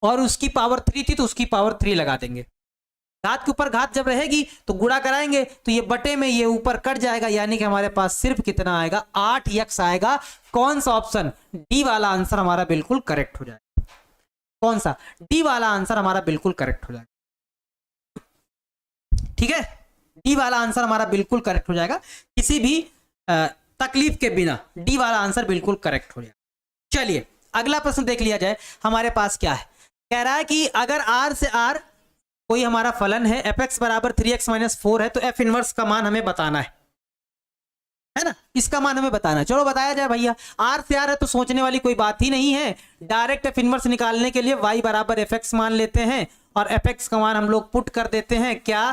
और उसकी पावर 3 थी तो उसकी पावर 3 लगा देंगे, घात के ऊपर घात जब रहेगी तो गुणा कराएंगे तो ये बटे में ये ऊपर कट जाएगा, यानी कि हमारे पास सिर्फ कितना आएगा, 8x आएगा। कौन सा ऑप्शन, डी वाला आंसर हमारा बिल्कुल करेक्ट हो जाएगा। कौन सा, डी वाला आंसर हमारा बिल्कुल करेक्ट हो जाएगा। ठीक है, डी वाला आंसर हमारा बिल्कुल करेक्ट हो जाएगा, किसी भी तकलीफ के बिना डी वाला आंसर बिल्कुल करेक्ट हो जाएगा। चलिए अगला प्रश्न देख लिया जाए, हमारे पास क्या है। कह रहा है कि अगर आर से आर कोई हमारा फलन है, एफ एक्स बराबर 3x - 4 है, तो एफ इनवर्स का मान हमें बताना है ना, इसका मान हमें बताना है। चलो बताया जाए भैया। आर से आर है तो सोचने वाली कोई बात ही नहीं है, डायरेक्ट एफ इनवर्स निकालने के लिए y बराबर एफ एक्स मान लेते हैं और एफ एक्स का मान हम लोग पुट कर देते हैं क्या,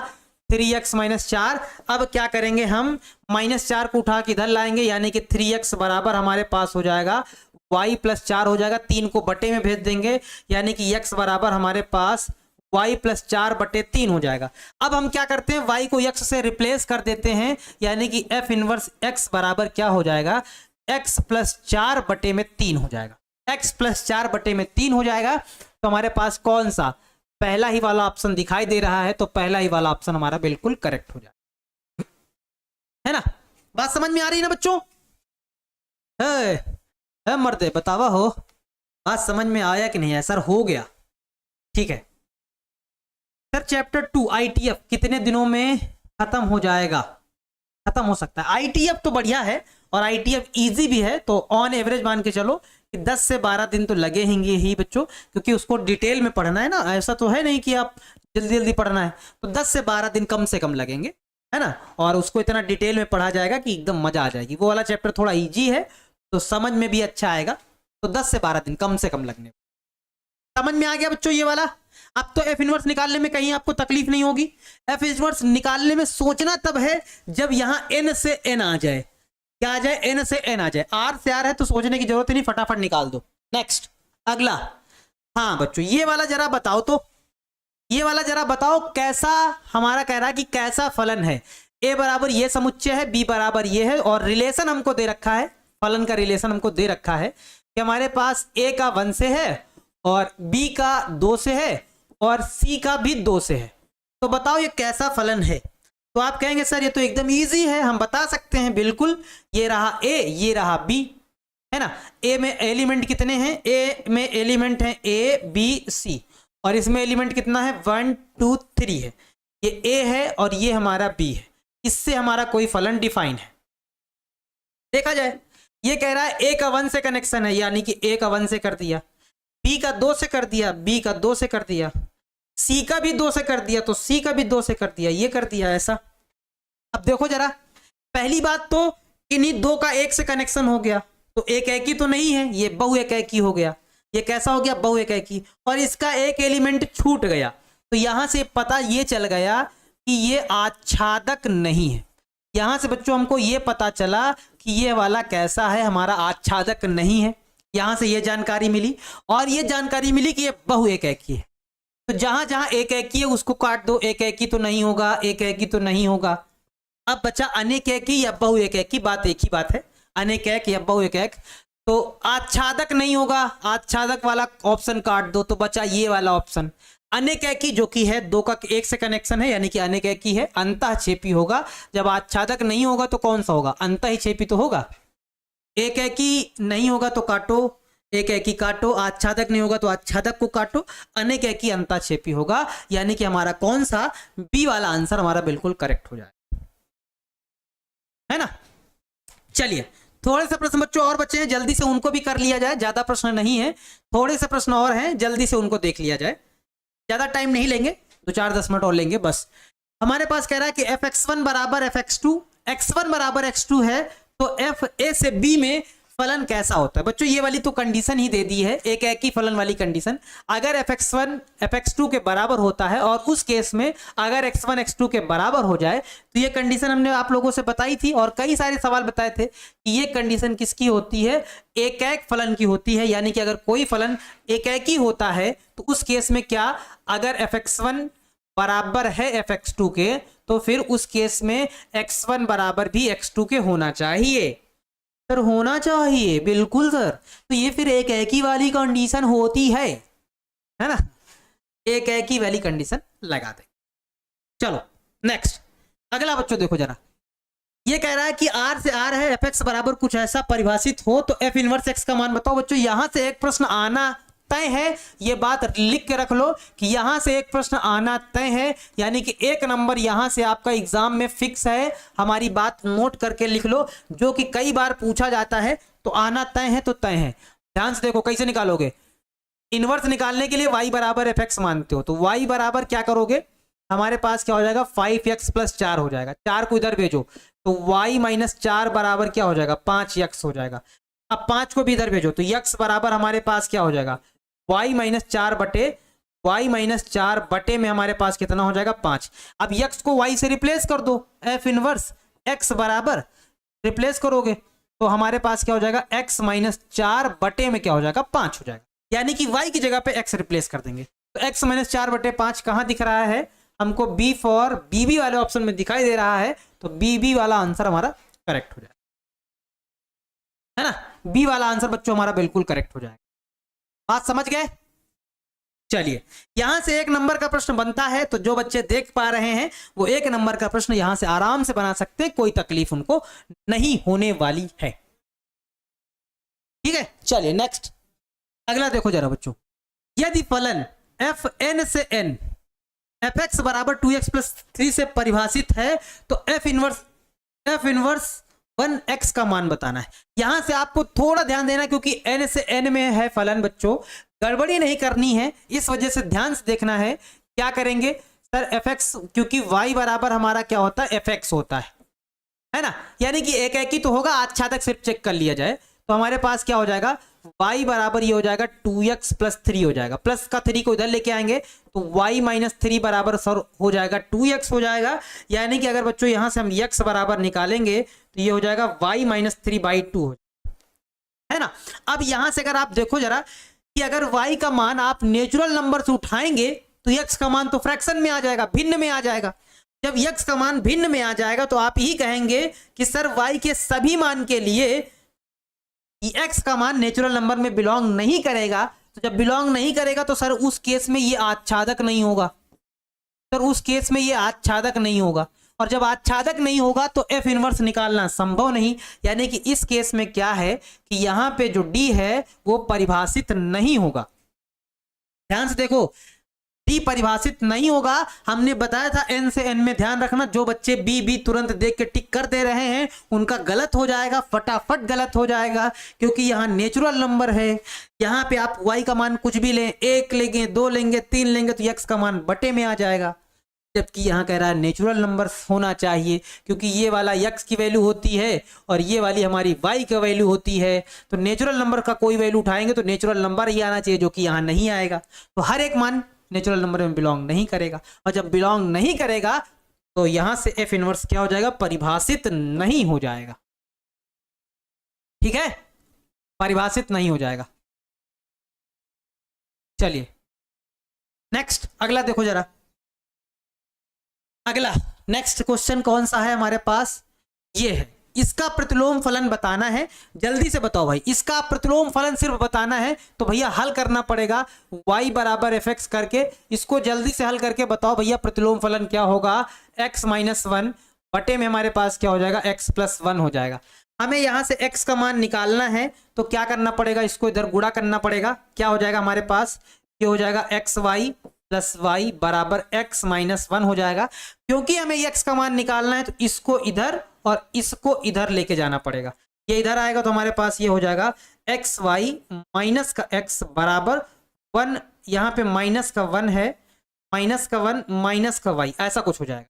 3x - 4। अब क्या करेंगे हम, -4 को उठा के इधर लाएंगे, यानी कि 3x बराबर हमारे पास हो जाएगा y + 4 हो जाएगा, 3 को बटे में भेज देंगे, यानी कि x बराबर हमारे पास y + 4 बटे 3 हो जाएगा। अब हम क्या करते हैं, y को x से रिप्लेस कर देते हैं, यानी कि f इनवर्स x बराबर क्या हो जाएगा, x + 4 बटे में 3 हो जाएगा, x + 4 बटे में 3 हो जाएगा। तो हमारे पास कौन सा, पहला ही वाला ऑप्शन दिखाई दे रहा है, तो पहला ही वाला ऑप्शन हमारा बिल्कुल करेक्ट हो जाएगा, है ना। बात समझ में आ रही है ना बच्चों? है मर्दे बतावा हो, बात समझ में आया कि नहीं है? सर हो गया, ठीक है सर। चैप्टर 2 ITF कितने दिनों में खत्म हो जाएगा? खत्म हो सकता है। ITF तो बढ़िया है और ITF इजी भी है, तो ऑन एवरेज मान के चलो कि 10 से 12 दिन तो लगेंगे ही बच्चों, क्योंकि उसको डिटेल में पढ़ना है ना, ऐसा तो है नहीं कि आप जल्दी जल्दी पढ़ना है, तो 10 से 12 दिन कम से कम लगेंगे, है ना। और उसको इतना डिटेल में पढ़ा जाएगा कि एकदम मजा आ जाएगी। वो वाला चैप्टर थोड़ा ईजी है तो समझ में भी अच्छा आएगा, तो 10 से 12 दिन कम से कम लगने। समझ में आ गया बच्चों ये वाला? अब तो एफ इनवर्स निकालने में कहीं आपको तकलीफ नहीं होगी। एफ इनवर्स निकालने में सोचना तब है जब यहां n से n आ जाए। क्या आ जाए? n से n आ जाए। r से r है तो सोचने की जरूरत ही नहीं, फटाफट निकाल दो। नेक्स्ट अगला, हाँ बच्चों ये वाला जरा बताओ, तो ये वाला जरा बताओ कैसा, हमारा कह रहा है कि कैसा फलन है, a बराबर ये समुच्चय है, b बराबर ये है, और रिलेशन हमको दे रखा है, फलन का रिलेशन हमको दे रखा है कि हमारे पास a का 1 से है और b का 2 से है और c का भी 2 से है। तो बताओ ये कैसा फलन है? तो आप कहेंगे सर ये तो एकदम इजी है, हम बता सकते हैं बिल्कुल। ये रहा a, ये रहा b, है ना। a में एलिमेंट कितने हैं? a में एलिमेंट है a b c, और इसमें एलिमेंट कितना है? 1 2 3 है। ये a है और ये हमारा b है। इससे हमारा कोई फलन डिफाइन है। देखा जाए, ये कह रहा है a का 1 से कनेक्शन है, यानी कि a का 1 से कर दिया, b का 2 से कर दिया, b का 2 से कर दिया, c का भी 2 से कर दिया, तो c का भी 2 से कर दिया, ये कर दिया ऐसा। अब देखो जरा, पहली बात तो इन्हीं दो का एक से कनेक्शन हो गया, तो एक एकी तो नहीं है, ये बहु एक एकी हो गया। ये कैसा हो गया? बहु एक एकी। और इसका एक एलिमेंट छूट गया, तो यहां से पता ये चल गया कि ये आच्छादक नहीं है। यहां से बच्चों हमको ये पता चला कि ये वाला कैसा है, हमारा आच्छादक नहीं है। यहां से ये जानकारी मिली, और ये जानकारी मिली कि ये बहु एक एकी है। तो जहां जहां एक एकी है उसको काट दो, एक एकी तो नहीं होगा, एक एकी तो नहीं होगा। अब बचा अनेक एकी या बहु एक एकी, बात एक ही बात है, अनेक एक या बहु एक एक। तो आच्छादक नहीं होगा, आच्छादक वाला ऑप्शन काट दो, तो बचा ये वाला ऑप्शन अनेक एकी, जो कि है 2 का 1 से कनेक्शन है, यानी कि अनेक एकी है, अंतःक्षेपी होगा। जब आच्छादक नहीं होगा तो कौन सा होगा? अंतःक्षेपी तो होगा। एक एकी नहीं होगा तो काटो, एक एकी काटो, आच्छादक नहीं होगा तो आच्छादक को काटो, अनेक एकी अंतःक्षेपी होगा, यानी कि हमारा कौन सा? बी वाला आंसर हमारा बिल्कुल करेक्ट हो जाएगा, है ना। चलिए थोड़े से प्रश्न बच्चों और बच्चे हैं, जल्दी से उनको भी कर लिया जाए, ज्यादा प्रश्न नहीं है, थोड़े से प्रश्न और हैं, जल्दी से उनको देख लिया जाए, ज्यादा टाइम नहीं लेंगे, 2-4-10 मिनट और लेंगे बस। हमारे पास कह रहा है कि fx1 बराबर fx2, x1 बराबर x2 है, तो f a से b में फलन कैसा होता है? बच्चों ये वाली तो कंडीशन ही दे दी है, एक एक ही फलन वाली कंडीशन। अगर fx1 fx2 के बराबर होता है, और उस केस में अगर x1 x2 के बराबर हो जाए, तो ये कंडीशन हमने आप लोगों से बताई थी, और कई सारे सवाल बताए थे कि ये कंडीशन किसकी होती है? एक एक फलन की होती है। यानी कि अगर कोई फलन एक एक ही होता है तो उस केस में क्या, अगर fx1 बराबर है fx2 के, तो फिर उस केस में x1 बराबर भी x2 के होना चाहिए। सर होना चाहिए, बिल्कुल सर। तो ये फिर एक ही वाली कंडीशन होती है ना, एक ही वाली कंडीशन लगा दे। चलो नेक्स्ट अगला बच्चों देखो जरा, ये कह रहा है कि r से r है, fx बराबर कुछ ऐसा परिभाषित हो तो f इनवर्स x का मान बताओ। बच्चों यहां से एक प्रश्न आना तय है, ये बात लिख के रख लो कि यहां से एक प्रश्न आना तय है, यानी कि 1 नंबर यहां से आपका एग्जाम में फिक्स है। हमारी बात नोट करके लिख लो, जो कि कई बार पूछा जाता है, तो आना तय है तो तय है। ध्यान से देखो कैसे निकालोगे। इनवर्स निकालने के लिए y बराबर fx मानते हो, तो y बराबर क्या करोगे, हमारे पास क्या हो जाएगा 5x + 4 हो जाएगा। 4 को इधर भेजो तो y - 4 बराबर क्या हो जाएगा 5x हो जाएगा। अब 5 को भी इधर भेजो तो x बराबर हमारे पास क्या हो जाएगा y - 4 बटे में हमारे पास कितना हो जाएगा 5। अब x को y से रिप्लेस कर दो, f इनवर्स x बराबर रिप्लेस करोगे तो हमारे पास क्या हो जाएगा x - 4 बटे में क्या हो जाएगा 5 हो जाएगा, यानी कि y की जगह पे x रिप्लेस कर देंगे। तो x - 4 बटे 5 कहां दिख रहा है हमको, बी फॉर बीबी वाले ऑप्शन में दिखाई दे रहा है, तो बीबी वाला आंसर हमारा करेक्ट हो जाएगा, है ना। बी वाला आंसर बच्चों हमारा बिल्कुल करेक्ट हो जाएगा। बात समझ गए। चलिए यहां से 1 नंबर का प्रश्न बनता है, तो जो बच्चे देख पा रहे हैं वो 1 नंबर का प्रश्न यहां से आराम से बना सकते हैं, कोई तकलीफ उनको नहीं होने वाली है। ठीक है, चलिए नेक्स्ट अगला देखो जरा बच्चों। यदि फलन fn से n fx बराबर 2x + 3 से परिभाषित है, तो f इनवर्स 1x का मान बताना है। यहां से आपको थोड़ा ध्यान देना, क्योंकि n से n में है फलन बच्चों, गड़बड़ी नहीं करनी है, इस वजह से ध्यान से देखना है। क्या करेंगे सर fx, क्योंकि y बराबर हमारा क्या होता है fx होता है ना, यानी कि एक ही तो होगा, अच्छा तक सिर्फ चेक कर लिया जाए। तो हमारे पास क्या हो जाएगा y बराबर ये हो जाएगा 2x + 3 हो जाएगा, प्लस का 3 को इधर लेके आएंगे तो y - 3 बराबर सर हो जाएगा 2x हो जाएगा, यानी कि अगर बच्चों यहां से हम x बराबर निकालेंगे तो ये हो जाएगा y - 3/2 है ना। अब यहां से अगर आप देखो जरा कि अगर y का मान आप नेचुरल नंबर से उठाएंगे तो x का मान तो फ्रैक्शन में आ जाएगा, भिन्न में आ जाएगा। जब x का मान भिन्न में आ जाएगा तो आप ही कहेंगे कि सर y के सभी मान के लिए x का मान नेचुरल नंबर में बिलोंग नहीं करेगा। तो जब बिलोंग नहीं करेगा तो सर उस केस में ये आच्छादक नहीं होगा, सर उस केस में ये आच्छादक नहीं होगा, और जब आच्छादक नहीं होगा तो f इनवर्स निकालना संभव नहीं, यानी कि इस केस में क्या है कि यहां पे जो d है वो परिभाषित नहीं होगा। ध्यान से देखो, d परिभाषित नहीं होगा। हमने बताया था n से n में ध्यान रखना, जो बच्चे b तुरंत देख के टिक कर दे रहे हैं उनका गलत हो जाएगा, फटाफट गलत हो जाएगा, क्योंकि यहाँ नेचुरल नंबर है। यहाँ पे आप y का मान कुछ भी लें, 1 लेंगे, 2 लेंगे, 3 लेंगे तो x का मान बटे में आ जाएगा, जबकि यहाँ कह रहा है नेचुरल नंबर होना चाहिए, क्योंकि ये वाला x की वैल्यू होती है और ये वाली हमारी y की वैल्यू होती है। तो नेचुरल नंबर का कोई वैल्यू उठाएंगे तो नेचुरल नंबर ही आना चाहिए, जो कि यहाँ नहीं आएगा। तो हर एक मान नेचुरल नंबर में बिलोंग नहीं करेगा, और जब बिलोंग नहीं करेगा तो यहां से f इनवर्स क्या हो जाएगा परिभाषित नहीं हो जाएगा। ठीक है, परिभाषित नहीं हो जाएगा। चलिए नेक्स्ट अगला देखो जरा। अगला नेक्स्ट क्वेश्चन कौन सा है हमारे पास, ये है, इसका प्रतिलोम फलन बताना है। जल्दी से बताओ भाई, इसका प्रतिलोम फलन सिर्फ बताना है, तो भैया हल करना पड़ेगा y बराबर fx करके। इसको जल्दी से हल करके बताओ भैया प्रतिलोम फलन क्या होगा, x - 1 बटे में हमारे पास क्या हो जाएगा x + 1 हो जाएगा। हमें यहां से x का मान निकालना है, तो क्या करना पड़ेगा, इसको इधर गुणा करना पड़ेगा। क्या हो जाएगा हमारे पास, ये हो जाएगा xy + y बराबर x - 1 हो जाएगा। क्योंकि हमें x का मान निकालना है तो इसको इधर और इसको इधर लेके जाना पड़ेगा। ये इधर आएगा तो हमारे पास ये हो जाएगा xy माइनस का x बराबर 1, यहाँ पे माइनस का 1 है, माइनस का 1 माइनस का y, ऐसा कुछ हो जाएगा।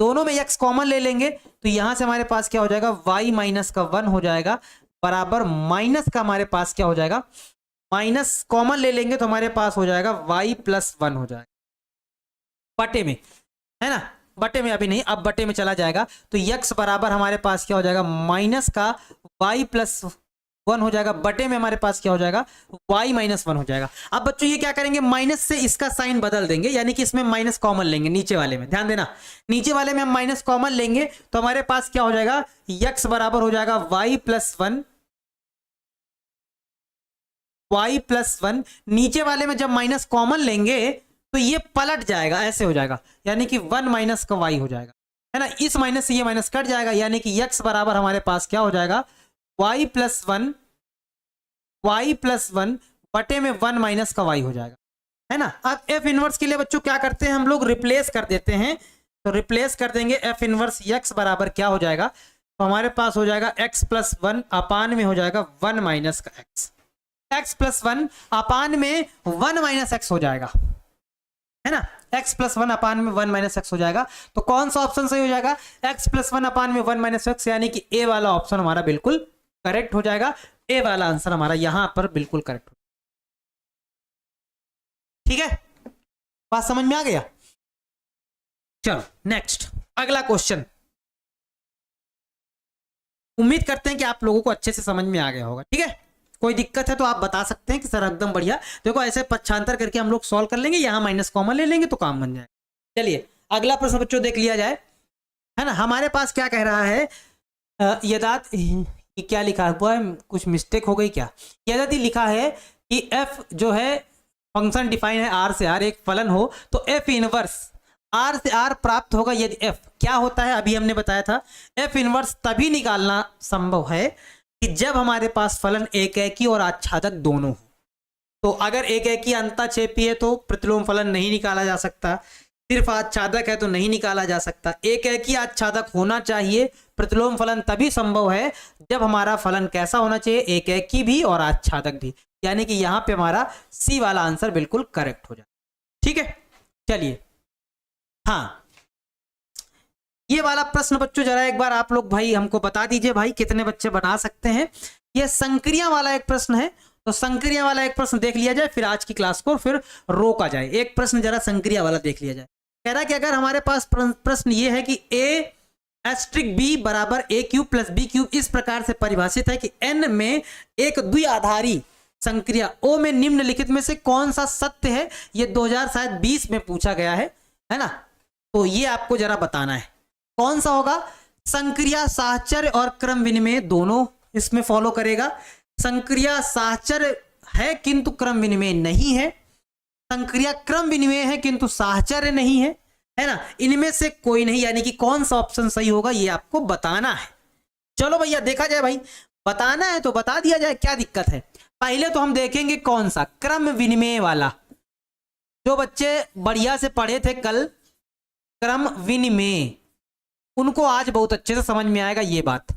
दोनों में x कॉमन ले लेंगे तो यहां से हमारे पास क्या हो जाएगा y - का 1 हो जाएगा, बराबर माइनस का हमारे पास क्या हो जाएगा, माइनस कॉमन ले लेंगे तो हमारे पास हो जाएगा y + 1 हो जाएगा बटे में, है ना। बटे में अभी नहीं, अब बटे में चला जाएगा तो x बराबर हमारे पास क्या हो जाएगा माइनस का y + 1 हो जाएगा, बटे में हमारे पास क्या हो जाएगा y - 1 हो जाएगा। अब बच्चों ये क्या करेंगे, माइनस से इसका साइन बदल देंगे, यानी कि इसमें माइनस कॉमन लेंगे। नीचे वाले में ध्यान देना, नीचे वाले में हम माइनस कॉमन लेंगे तो हमारे पास क्या हो जाएगा, x बराबर हो जाएगा y + 1, y + 1। नीचे वाले में जब माइनस कॉमन लेंगे तो ये पलट जाएगा, ऐसे हो जाएगा, यानी कि 1 माइनस का y हो जाएगा, है ना। इस माइनस से ये माइनस कट जाएगा, यानी कि x बराबर हमारे पास क्या हो जाएगा y + 1 बटे में 1 माइनस का y हो जाएगा, है ना। अब एफ इनवर्स के लिए बच्चों क्या करते हैं हम लोग, रिप्लेस कर देते हैं। तो रिप्लेस कर देंगे एफ इनवर्स x बराबर क्या हो जाएगा, तो हमारे पास हो जाएगा x प्लस 1 अपान में हो जाएगा 1 माइनस का x प्लस 1 अपान में 1 माइनस x हो जाएगा, है ना। x प्लस 1 अपान में 1 माइनस x हो जाएगा। तो कौन सा ऑप्शन सही हो जाएगा, x प्लस 1 अपान में 1 माइनस x, यानी कि ए वाला ऑप्शन हमारा बिल्कुल करेक्ट हो जाएगा। ए वाला आंसर हमारा यहां पर बिल्कुल करेक्ट हो, ठीक है। बात समझ में आ गया। चलो नेक्स्ट अगला क्वेश्चन। उम्मीद करते हैं कि आप लोगों को अच्छे से समझ में आ गया होगा, ठीक है। कोई दिक्कत है तो आप बता सकते हैं कि सर एकदम बढ़िया। देखो ऐसे पक्षांतर करके हम लोग सॉल्व कर लेंगे, यहां माइनस कॉमन ले लेंगे तो काम बन जाएगा। चलिए अगला प्रश्न बच्चों देख लिया जाए, है ना। हमारे पास क्या कह रहा है, यदात क्या लिखा हुआ है, कुछ मिस्टेक हो गई क्या। यदि लिखा है कि f जो है फंक्शन डिफाइन है r से r, एक फलन हो, तो f इनवर्स r से r प्राप्त होगा यदि f क्या होता है, अभी हमने बताया था। f इनवर्स तभी निकालना संभव है कि जब हमारे पास फलन एकैकी और आच्छादक दोनों हो। तो अगर एकैकी अंतःक्षेपी है तो प्रतिलोम फलन नहीं निकाला जा सकता, सिर्फ आच्छादक है तो नहीं निकाला जा सकता। एकैकी आच्छादक होना चाहिए, प्रतिलोम फलन तभी संभव है जब हमारा फलन कैसा होना चाहिए, एकैकी भी और आच्छादक भी, यानी कि यहां पे हमारा सी वाला आंसर बिल्कुल करेक्ट हो जाए, ठीक है। चलिए हाँ, ये वाला प्रश्न बच्चों जरा एक बार आप लोग भाई हमको बता दीजिए भाई, कितने बच्चे बना सकते हैं। ये संक्रिया वाला एक प्रश्न है, तो संक्रिया वाला एक प्रश्न देख लिया जाए, फिर आज की क्लास को फिर रोका जाए। एक प्रश्न जरा संक्रिया वाला देख लिया जाए। कह रहा है कि अगर हमारे पास प्रश्न ये है कि a एस्ट्रिक b बराबर a cube plus b cube इस प्रकार से परिभाषित है कि n में एक द्विआधारी संक्रिया O में निम्नलिखित में से कौन सा सत्य है। ये 2020 में पूछा गया है ना। तो ये आपको जरा बताना है कौन सा होगा। संक्रिया साहचर्य और क्रम विनिमय दोनों इसमें फॉलो करेगा। संक्रिया साहचर्य है किंतु क्रम विनिमय नहीं है, संक्रिया क्रम विनिमय है किंतु साहचर्य नहीं है ना। इनमें से कोई नहीं, यानी कि कौन सा ऑप्शन सही होगा ये आपको बताना है। चलो भैया देखा जाए भाई, बताना है तो बता दिया जाए, क्या दिक्कत है। पहले तो हम देखेंगे कौन सा क्रम विनिमय वाला। जो बच्चे बढ़िया से पढ़े थे कल क्रम विनिमय, उनको आज बहुत अच्छे से समझ में आएगा ये बात।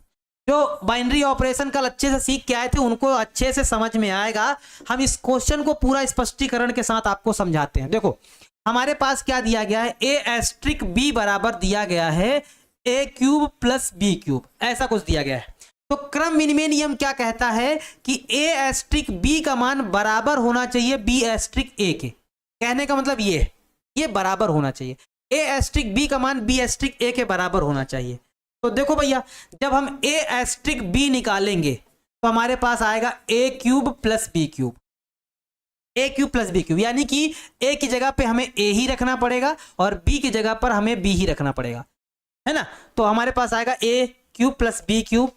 जो बाइनरी ऑपरेशन कल अच्छे से सीख के आए थे उनको अच्छे से समझ में आएगा। हम इस क्वेश्चन को पूरा स्पष्टीकरण के साथ आपको समझाते हैं। देखो हमारे पास क्या दिया गया है, a एस्ट्रिक b बराबर दिया गया है a cube plus b cube, ऐसा कुछ दिया गया है। तो क्रम विनिमय नियम क्या कहता है कि a एस्ट्रिक b का मान बराबर होना चाहिए b एस्ट्रिक a के। कहने का मतलब ये बराबर होना चाहिए, a एस्ट्रिक b का मान b एस्ट्रिक a के बराबर होना चाहिए। तो देखो भैया जब हम a एस्ट्रिक b निकालेंगे तो हमारे पास आएगा a cube plus b cube, a cube plus b cube, यानी कि a की जगह पे हमें a ही रखना पड़ेगा और b की जगह पर हमें b ही रखना पड़ेगा, है ना। तो हमारे पास आएगा a cube plus b cube.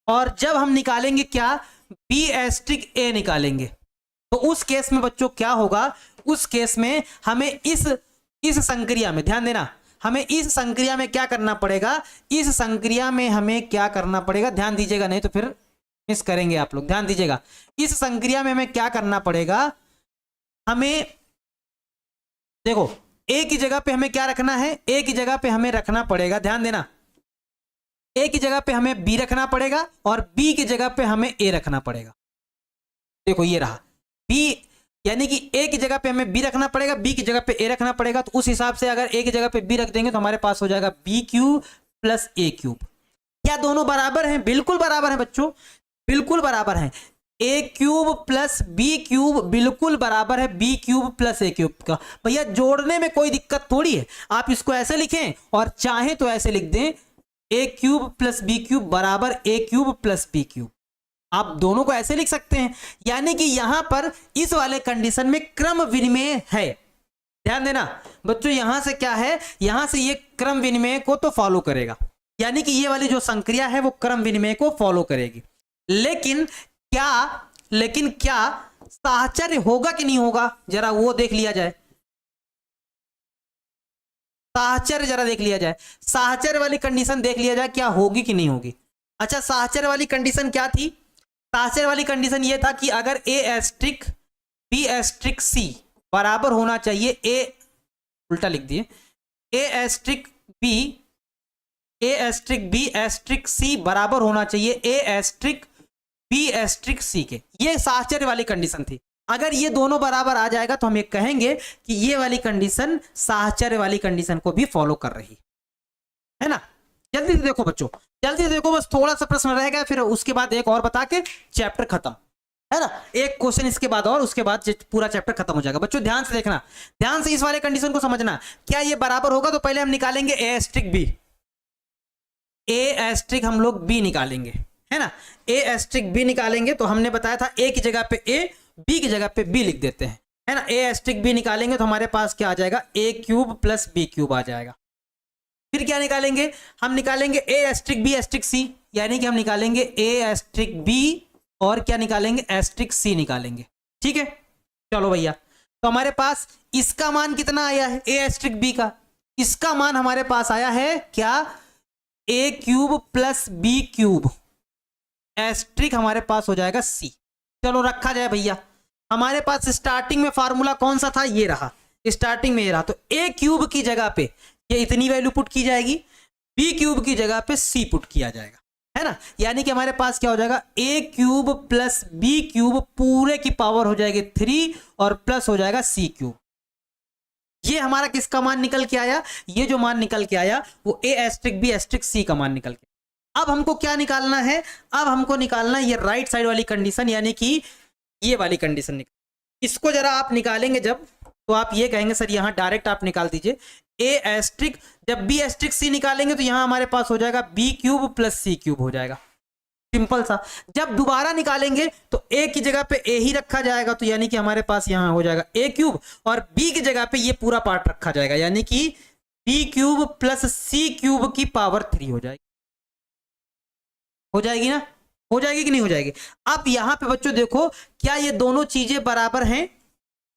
और जब हम निकालेंगे क्या, b एस्ट्रिक a निकालेंगे, तो उस केस में बच्चों क्या होगा, उस केस में हमें इस संक्रिया में ध्यान देना, हमें इस संक्रिया में क्या करना पड़ेगा, इस संक्रिया में हमें क्या करना पड़ेगा, ध्यान दीजिएगा नहीं तो फिर मिस करेंगे आप लोग, ध्यान दीजिएगा। इस संक्रिया में हमें क्या करना पड़ेगा, हमें देखो a की जगह पे हमें क्या रखना है, a की जगह पे हमें रखना पड़ेगा, ध्यान देना, a की जगह पे हमें b रखना पड़ेगा और b की जगह पे हमें a रखना पड़ेगा। देखो ये रहा b, यानी कि a की जगह पे हमें b रखना पड़ेगा, b की जगह पे a रखना पड़ेगा। तो उस हिसाब से अगर a की जगह पे b रख देंगे तो हमारे पास हो जाएगा b cube plus a cube. क्या दोनों बराबर हैं? बिल्कुल बराबर हैं बच्चों, बिल्कुल बराबर हैं। a cube plus b cube बिल्कुल बराबर है b cube plus a cube का। भैया जोड़ने में कोई दिक्कत थोड़ी है, आप इसको ऐसे लिखें और चाहें तो ऐसे लिख दें a cube plus b cube बराबर a cube plus b cube, आप दोनों को ऐसे लिख सकते हैं। यानी कि यहां पर इस वाले कंडीशन में क्रम विनिमय है, ध्यान देना बच्चों, यहां से क्या है, यहां से ये क्रम विनिमय को तो फॉलो करेगा, यानी कि ये वाली जो संक्रिया है वो क्रम विनिमय को फॉलो करेगी। लेकिन क्या साहचर्य होगा कि नहीं होगा, जरा वो देख लिया जाए। साहचर्य जरा देख लिया जाए, साहचर्य वाली कंडीशन देख लिया जाए, क्या होगी कि नहीं होगी। अच्छा साहचर्य वाली कंडीशन क्या थी, साहचर्य वाली कंडीशन ये था कि अगर a एस्ट्रिक बी एस्ट्रिक सी बराबर होना चाहिए ए, उल्टा लिख दिए, ए एस्ट्रिक बी, ए एस्ट्रिक बी एस्ट्रिक सी बराबर होना चाहिए ए एस्ट्रिक बी एस्ट्रिक सी के। ये साहचर्य वाली कंडीशन थी। अगर ये दोनों बराबर आ जाएगा तो हम ये कहेंगे कि ये वाली कंडीशन साहचर्य वाली कंडीशन को भी फॉलो कर रही है ना। जल्दी से देखो बच्चों, जल्दी से देखो, बस थोड़ा सा प्रश्न रहेगा, फिर उसके बाद एक और बता के चैप्टर खत्म है ना। एक क्वेश्चन इसके बाद और उसके बाद पूरा चैप्टर खत्म हो जाएगा। बच्चों ध्यान से देखना, ध्यान से इस वाले कंडीशन को समझना। क्या ये बराबर होगा तो पहले हम निकालेंगे ए एस्ट्रिक बी, ए एस्ट्रिक हम लोग बी निकालेंगे है ना। ए एस्ट्रिक बी निकालेंगे तो हमने बताया था ए की जगह पे ए, बी की जगह पे बी लिख देते हैं है ना। ए एस्ट्रिक बी निकालेंगे तो हमारे पास क्या आ जाएगा, ए क्यूब प्लस बी क्यूब आ जाएगा। फिर क्या निकालेंगे, हम निकालेंगे ए एस्ट्रिक बी एस्ट्रिक सी, यानी कि हम निकालेंगे ए एस्ट्रिक बी और क्या निकालेंगे, एस्ट्रिक सी निकालेंगे। ठीक है, चलो भैया, तो हमारे पास इसका मान कितना आया है, ए एस्ट्रिक बी का, इसका मान हमारे पास आया है क्या, A cube plus B cube, asterisk हमारे पास हो जाएगा सी। चलो रखा जाए भैया। हमारे पास स्टार्टिंग में फार्मूला कौन सा था, ये रहा, स्टार्टिंग में ये रहा। तो ए क्यूब की जगह पे ये इतनी वैल्यू पुट की जाएगी, बी क्यूब की जगह पे सी पुट किया जाएगा है ना। यानी कि हमारे पास क्या हो जाएगा, ए क्यूब प्लस बी क्यूब पूरे की पावर हो जाएगी 3 और प्लस हो जाएगा सी क्यूब। ये हमारा किसका मान निकल के आया, ये जो मान निकल के आया वो ए एस्ट्रिक बी एस्ट्रिक सी का मान निकल के। अब हमको क्या निकालना है, अब हमको निकालना है ये राइट साइड वाली कंडीशन, यानी कि ये वाली कंडीशन निकाल। इसको जरा आप निकालेंगे जब, तो आप ये कहेंगे सर यहां डायरेक्ट आप निकाल दीजिए ए एस्ट्रिक, जब बी एस्ट्रिक सी निकालेंगे तो यहां हमारे पास हो जाएगा बी क्यूब प्लस सी क्यूब हो जाएगा, सिंपल सा। जब दोबारा निकालेंगे तो ए की जगह पे ए ही रखा जाएगा, तो यानी कि हमारे पास यहां हो जाएगा ए क्यूब, और बी की जगह पे ये पूरा पार्ट रखा जाएगा, यानी कि बी क्यूब प्लस सी क्यूब की पावर 3 हो जाएगी। हो जाएगी ना, हो जाएगी कि नहीं हो जाएगी। अब यहां पे बच्चों देखो, क्या ये दोनों चीजें बराबर हैं,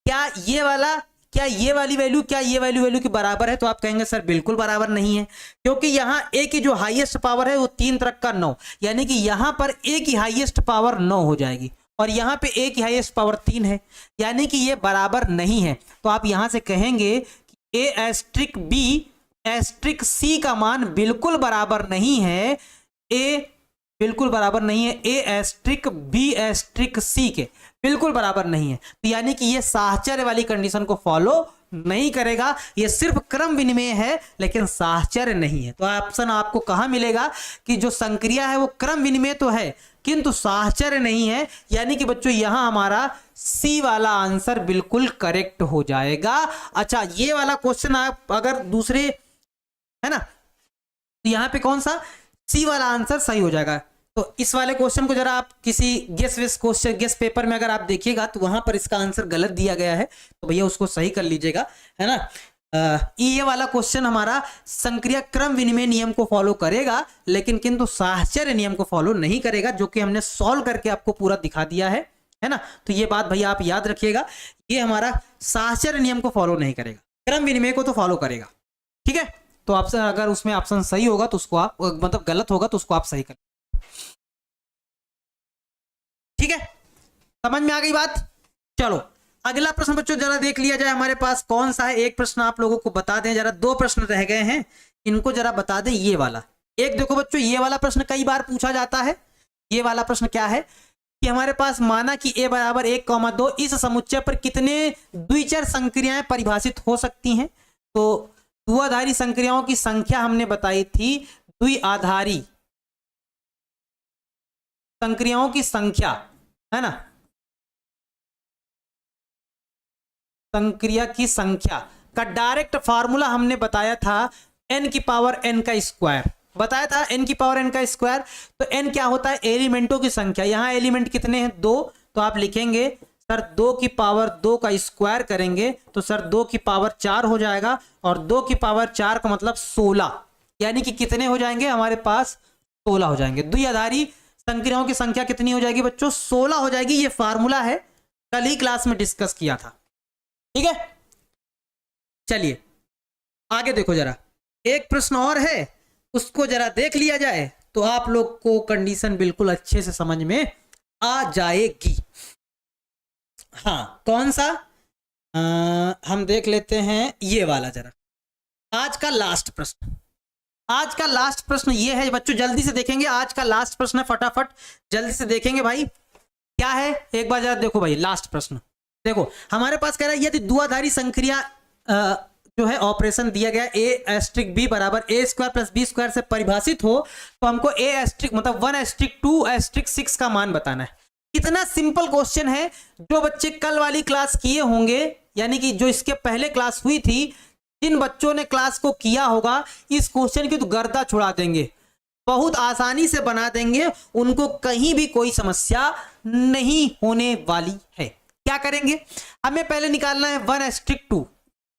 क्या ये वाला, क्या ये वाली वैल्यू, क्या ये वैल्यू के बराबर है, तो आप कहेंगे सर बिल्कुल बराबर नहीं है, क्योंकि यहां ए की जो हाईएस्ट पावर है वो 3 तक का 9, यानी कि यहां पर ए की हाईएस्ट पावर 9 हो जाएगी और यहां पे ए की हाईएस्ट पावर 3 है, यानी कि ये बराबर नहीं है। तो आप यहां से कहेंगे कि ए एस्ट्रिक बी एस्ट्रिक सी का मान बिल्कुल बराबर नहीं है, ए बिल्कुल बराबर नहीं है ए एस्ट्रिक बी एस्ट्रिक सी के, बिल्कुल बराबर नहीं है। तो यानी कि ये साहचर्य वाली कंडीशन को फॉलो नहीं करेगा, ये सिर्फ क्रम विनिमय है लेकिन साहचर्य नहीं है। तो ऑप्शन आपको कहां मिलेगा कि जो संक्रिया है वो क्रम विनिमय तो है किंतु साहचर्य नहीं है, यानी कि बच्चों यहां हमारा सी वाला आंसर बिल्कुल करेक्ट हो जाएगा। अच्छा, ये वाला क्वेश्चन आप अगर दूसरे है ना, तो यहां पे कौन सा, सी वाला आंसर सही हो जाएगा। तो इस वाले क्वेश्चन को जरा आप किसी गेस पेपर में अगर आप देखिएगा तो वहां पर इसका आंसर गलत दिया गया है, तो भैया उसको सही कर लीजिएगा है ना। ये वाला क्वेश्चन हमारा संक्रिया क्रम विनिमय नियम को फॉलो करेगा लेकिन किंतु साहचर्य नियम को फॉलो नहीं करेगा, जो कि हमने सॉल्व करके आपको पूरा दिखा दिया है ना। तो ये बात भैया आप याद रखिएगा, ये हमारा साहचर्य नियम को फॉलो नहीं करेगा, क्रम विनिमय को तो फॉलो करेगा। ठीक है, तो ऑप्शन अगर उसमें ऑप्शन सही होगा तो उसको आप, मतलब गलत होगा तो उसको आप सही कर। ठीक है, समझ में आ गई बात। चलो अगला प्रश्न बच्चों जरा देख लिया जाए, हमारे पास कौन सा है। एक प्रश्न आप लोगों को बता दें, जरा 2 प्रश्न रह गए हैं, इनको जरा बता दें। ये वाला एक देखो बच्चों, ये वाला प्रश्न कई बार पूछा जाता है। ये वाला प्रश्न क्या है कि हमारे पास माना कि a बराबर 1,2 इस समुच्चय पर कितने द्विचर संक्रियाएं परिभाषित हो सकती हैं। तो द्विआधारी संक्रियाओं की संख्या हमने बताई थी, द्विआधारी संक्रियाओं की संख्या है ना, संक्रिया की संख्या का डायरेक्ट फार्मूला हमने बताया था n की पावर n का स्क्वायर, बताया था n की पावर n का स्क्वायर। तो n क्या होता है, एलिमेंटों की संख्या। यहां एलिमेंट कितने हैं, 2, तो आप लिखेंगे सर 2 की पावर 2 का स्क्वायर करेंगे तो सर 2 की पावर 4 हो जाएगा, और 2 की पावर 4 का मतलब 16, यानी कि कितने हो जाएंगे हमारे पास, 16 हो जाएंगे। द्विआधारी संक्रियाओं की संख्या कितनी हो जाएगी बच्चों, 16 हो जाएगी। ये फार्मूला है, कल ही क्लास में डिस्कस किया था। ठीक है, चलिए आगे देखो जरा, एक प्रश्न और है, उसको जरा देख लिया जाए तो आप लोग को कंडीशन बिल्कुल अच्छे से समझ में आ जाएगी। हाँ कौन सा, हम देख लेते हैं ये वाला जरा। आज का लास्ट प्रश्न, आज का लास्ट प्रश्न ये है बच्चों, जल्दी से देखेंगे। आज का लास्ट प्रश्न है, फटाफट जल्दी से देखेंगे भाई क्या है। एक बार जरा देखो भाई, लास्ट प्रश्न देखो। हमारे पास कह रहा है यदि द्विआधारी संक्रिया जो है ऑपरेशन दिया गया ए एस्ट्रिक बी बराबर ए स्क्वायर प्लस बी स्क्वायर से परिभाषित हो, तो हमको ए एस्ट्रिक मतलब 1 एस्ट्रिक 2 एस्ट्रिक 6 का मान बताना है। कितना सिंपल क्वेश्चन है। जो बच्चे कल वाली क्लास किए होंगे, यानी कि जो इसके पहले क्लास हुई थी, जिन बच्चों ने क्लास को किया होगा, इस क्वेश्चन की तो गर्दा छुड़ा देंगे, बहुत आसानी से बना देंगे, उनको कहीं भी कोई समस्या नहीं होने वाली है। क्या करेंगे, हमें पहले निकालना है 1 एस्ट्रिक 2।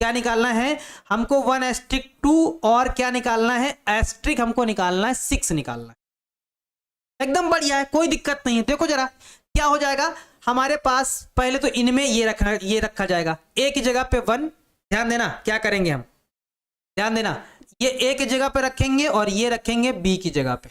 क्या निकालना है हमको, 1 एस्ट्रिक 2 और क्या निकालना है, एस्ट्रिक हमको निकालना है 6 निकालना है। एकदम बढ़िया है, कोई दिक्कत नहीं है। देखो जरा क्या हो जाएगा हमारे पास, पहले तो इनमें ये रखा जाएगा ए की जगह पे 1। ध्यान देना क्या करेंगे हम, ध्यान देना, ये ए की जगह पे रखेंगे और ये रखेंगे बी की जगह पे।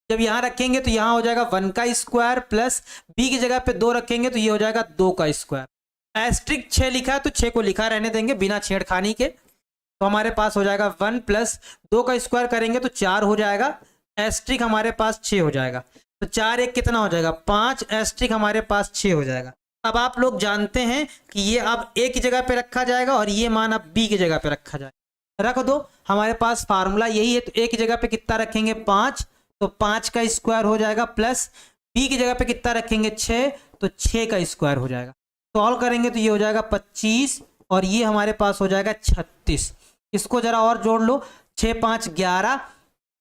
जब यहां रखेंगे तो यहां हो जाएगा 1 का स्क्वायर प्लस बी की जगह पे 2 रखेंगे तो ये हो जाएगा 2 का स्क्वायर। एस्ट्रिक 6 लिखा है तो 6 को लिखा रहने देंगे बिना छेड़खानी के। तो हमारे पास हो जाएगा 1 प्लस 2 का स्क्वायर करेंगे तो 4 हो जाएगा। एस्ट्रिक हमारे पास 6 हो जाएगा, तो 4 1 कितना हो जाएगा 5। एस्ट्रिक हमारे पास 6 हो जाएगा। अब आप लोग जानते हैं कि ये अब ए की जगह पे रखा जाएगा और ये मान अब बी की जगह पे रखा जाएगा। रख दो, हमारे पास फार्मूला यही है। तो ए की जगह पे कितना रखेंगे 5, तो 5 का स्क्वायर हो जाएगा, प्लस बी की जगह पे कितना रखेंगे 6, तो 6 का स्क्वायर हो जाएगा। सॉल्व करेंगे तो ये हो जाएगा 25 और ये हमारे पास हो जाएगा 36। इसको जरा और जोड़ लो, 6 5 11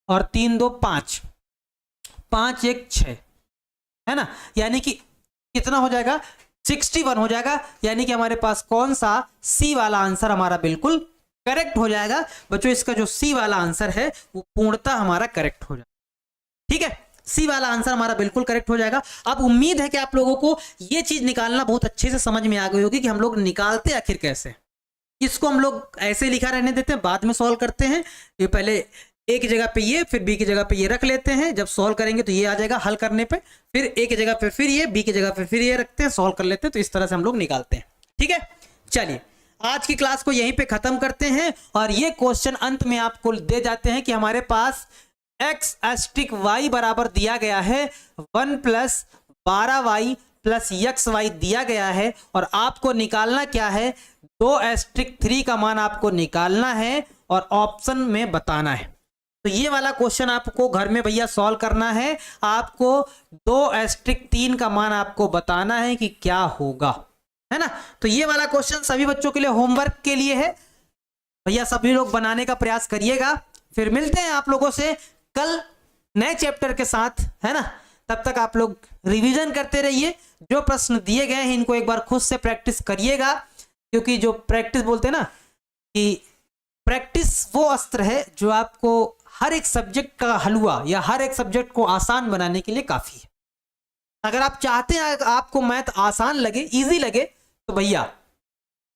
और 3 2 5, 5 1 6, है ना, यानी कि कितना हो जाएगा 61 हो जाएगा। यानी कि हमारे पास कौन सा, सी वाला आंसर हमारा बिल्कुल करेक्ट हो जाएगा। बच्चों इसका जो सी वाला आंसर है वो पूर्णतः हमारा करेक्ट हो जाएगा। ठीक है, सी वाला आंसर हमारा बिल्कुल करेक्ट हो जाएगा। अब उम्मीद है कि आप लोगों को ये चीज निकालना बहुत अच्छे से समझ में आ गई होगी कि हम लोग निकालते आखिर कैसे। इसको हम लोग ऐसे लिखा रहने देते हैं, बाद में सॉल्व करते हैं। ये पहले ए की जगह पे ये, फिर बी की जगह पे ये रख लेते हैं। जब सॉल्व करेंगे तो ये आ जाएगा हल करने पे, फिर ए की जगह पे फिर ये, बी की जगह पे फिर ये रखते हैं, सॉल्व कर लेते हैं। तो इस तरह से हम लोग निकालते हैं। ठीक है, चलिए आज की क्लास को यहीं पे खत्म करते हैं। और ये क्वेश्चन अंत में आपको दे जाते हैं कि हमारे पास x एस्ट्रिक y बराबर दिया गया है 1 प्लस 12y प्लस XY दिया गया है, और आपको निकालना क्या है, 2 एस्ट्रिक 3 का मान आपको निकालना है और ऑप्शन में बताना है। तो ये वाला क्वेश्चन आपको घर में भैया सॉल्व करना है। आपको 2 एस्ट्रिक 3 का मान आपको बताना है कि क्या होगा, है ना। तो ये वाला क्वेश्चन सभी बच्चों के लिए होमवर्क के लिए है भैया, सभी लोग बनाने का प्रयास करिएगा। फिर मिलते हैं आप लोगों से कल नए चैप्टर के साथ, है ना। तब तक आप लोग रिवीजन करते रहिए, जो प्रश्न दिए गए हैं इनको एक बार खुद से प्रैक्टिस करिएगा, क्योंकि जो प्रैक्टिस बोलते हैं ना कि प्रैक्टिस वो अस्त्र है जो आपको हर एक सब्जेक्ट का हलवा या हर एक सब्जेक्ट को आसान बनाने के लिए काफी है। अगर आप चाहते हैं आपको मैथ आसान लगे, इजी लगे, तो भैया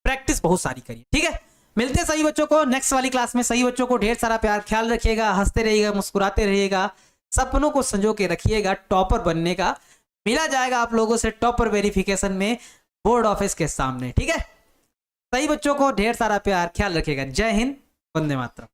प्रैक्टिस बहुत सारी करिए। ठीक है, मिलते हैं सभी बच्चों को नेक्स्ट वाली क्लास में। सभी बच्चों को ढेर सारा प्यार, ख्याल रखिएगा, हंसते रहिएगा, मुस्कुराते रहिएगा, सपनों को संजो के रखिएगा। टॉपर बनने का मिला जाएगा आप लोगों से टॉपर वेरिफिकेशन में बोर्ड ऑफिस के सामने। ठीक है, सभी बच्चों को ढेर सारा प्यार, ख्याल रखिएगा। जय हिंद, वंदे मातरम।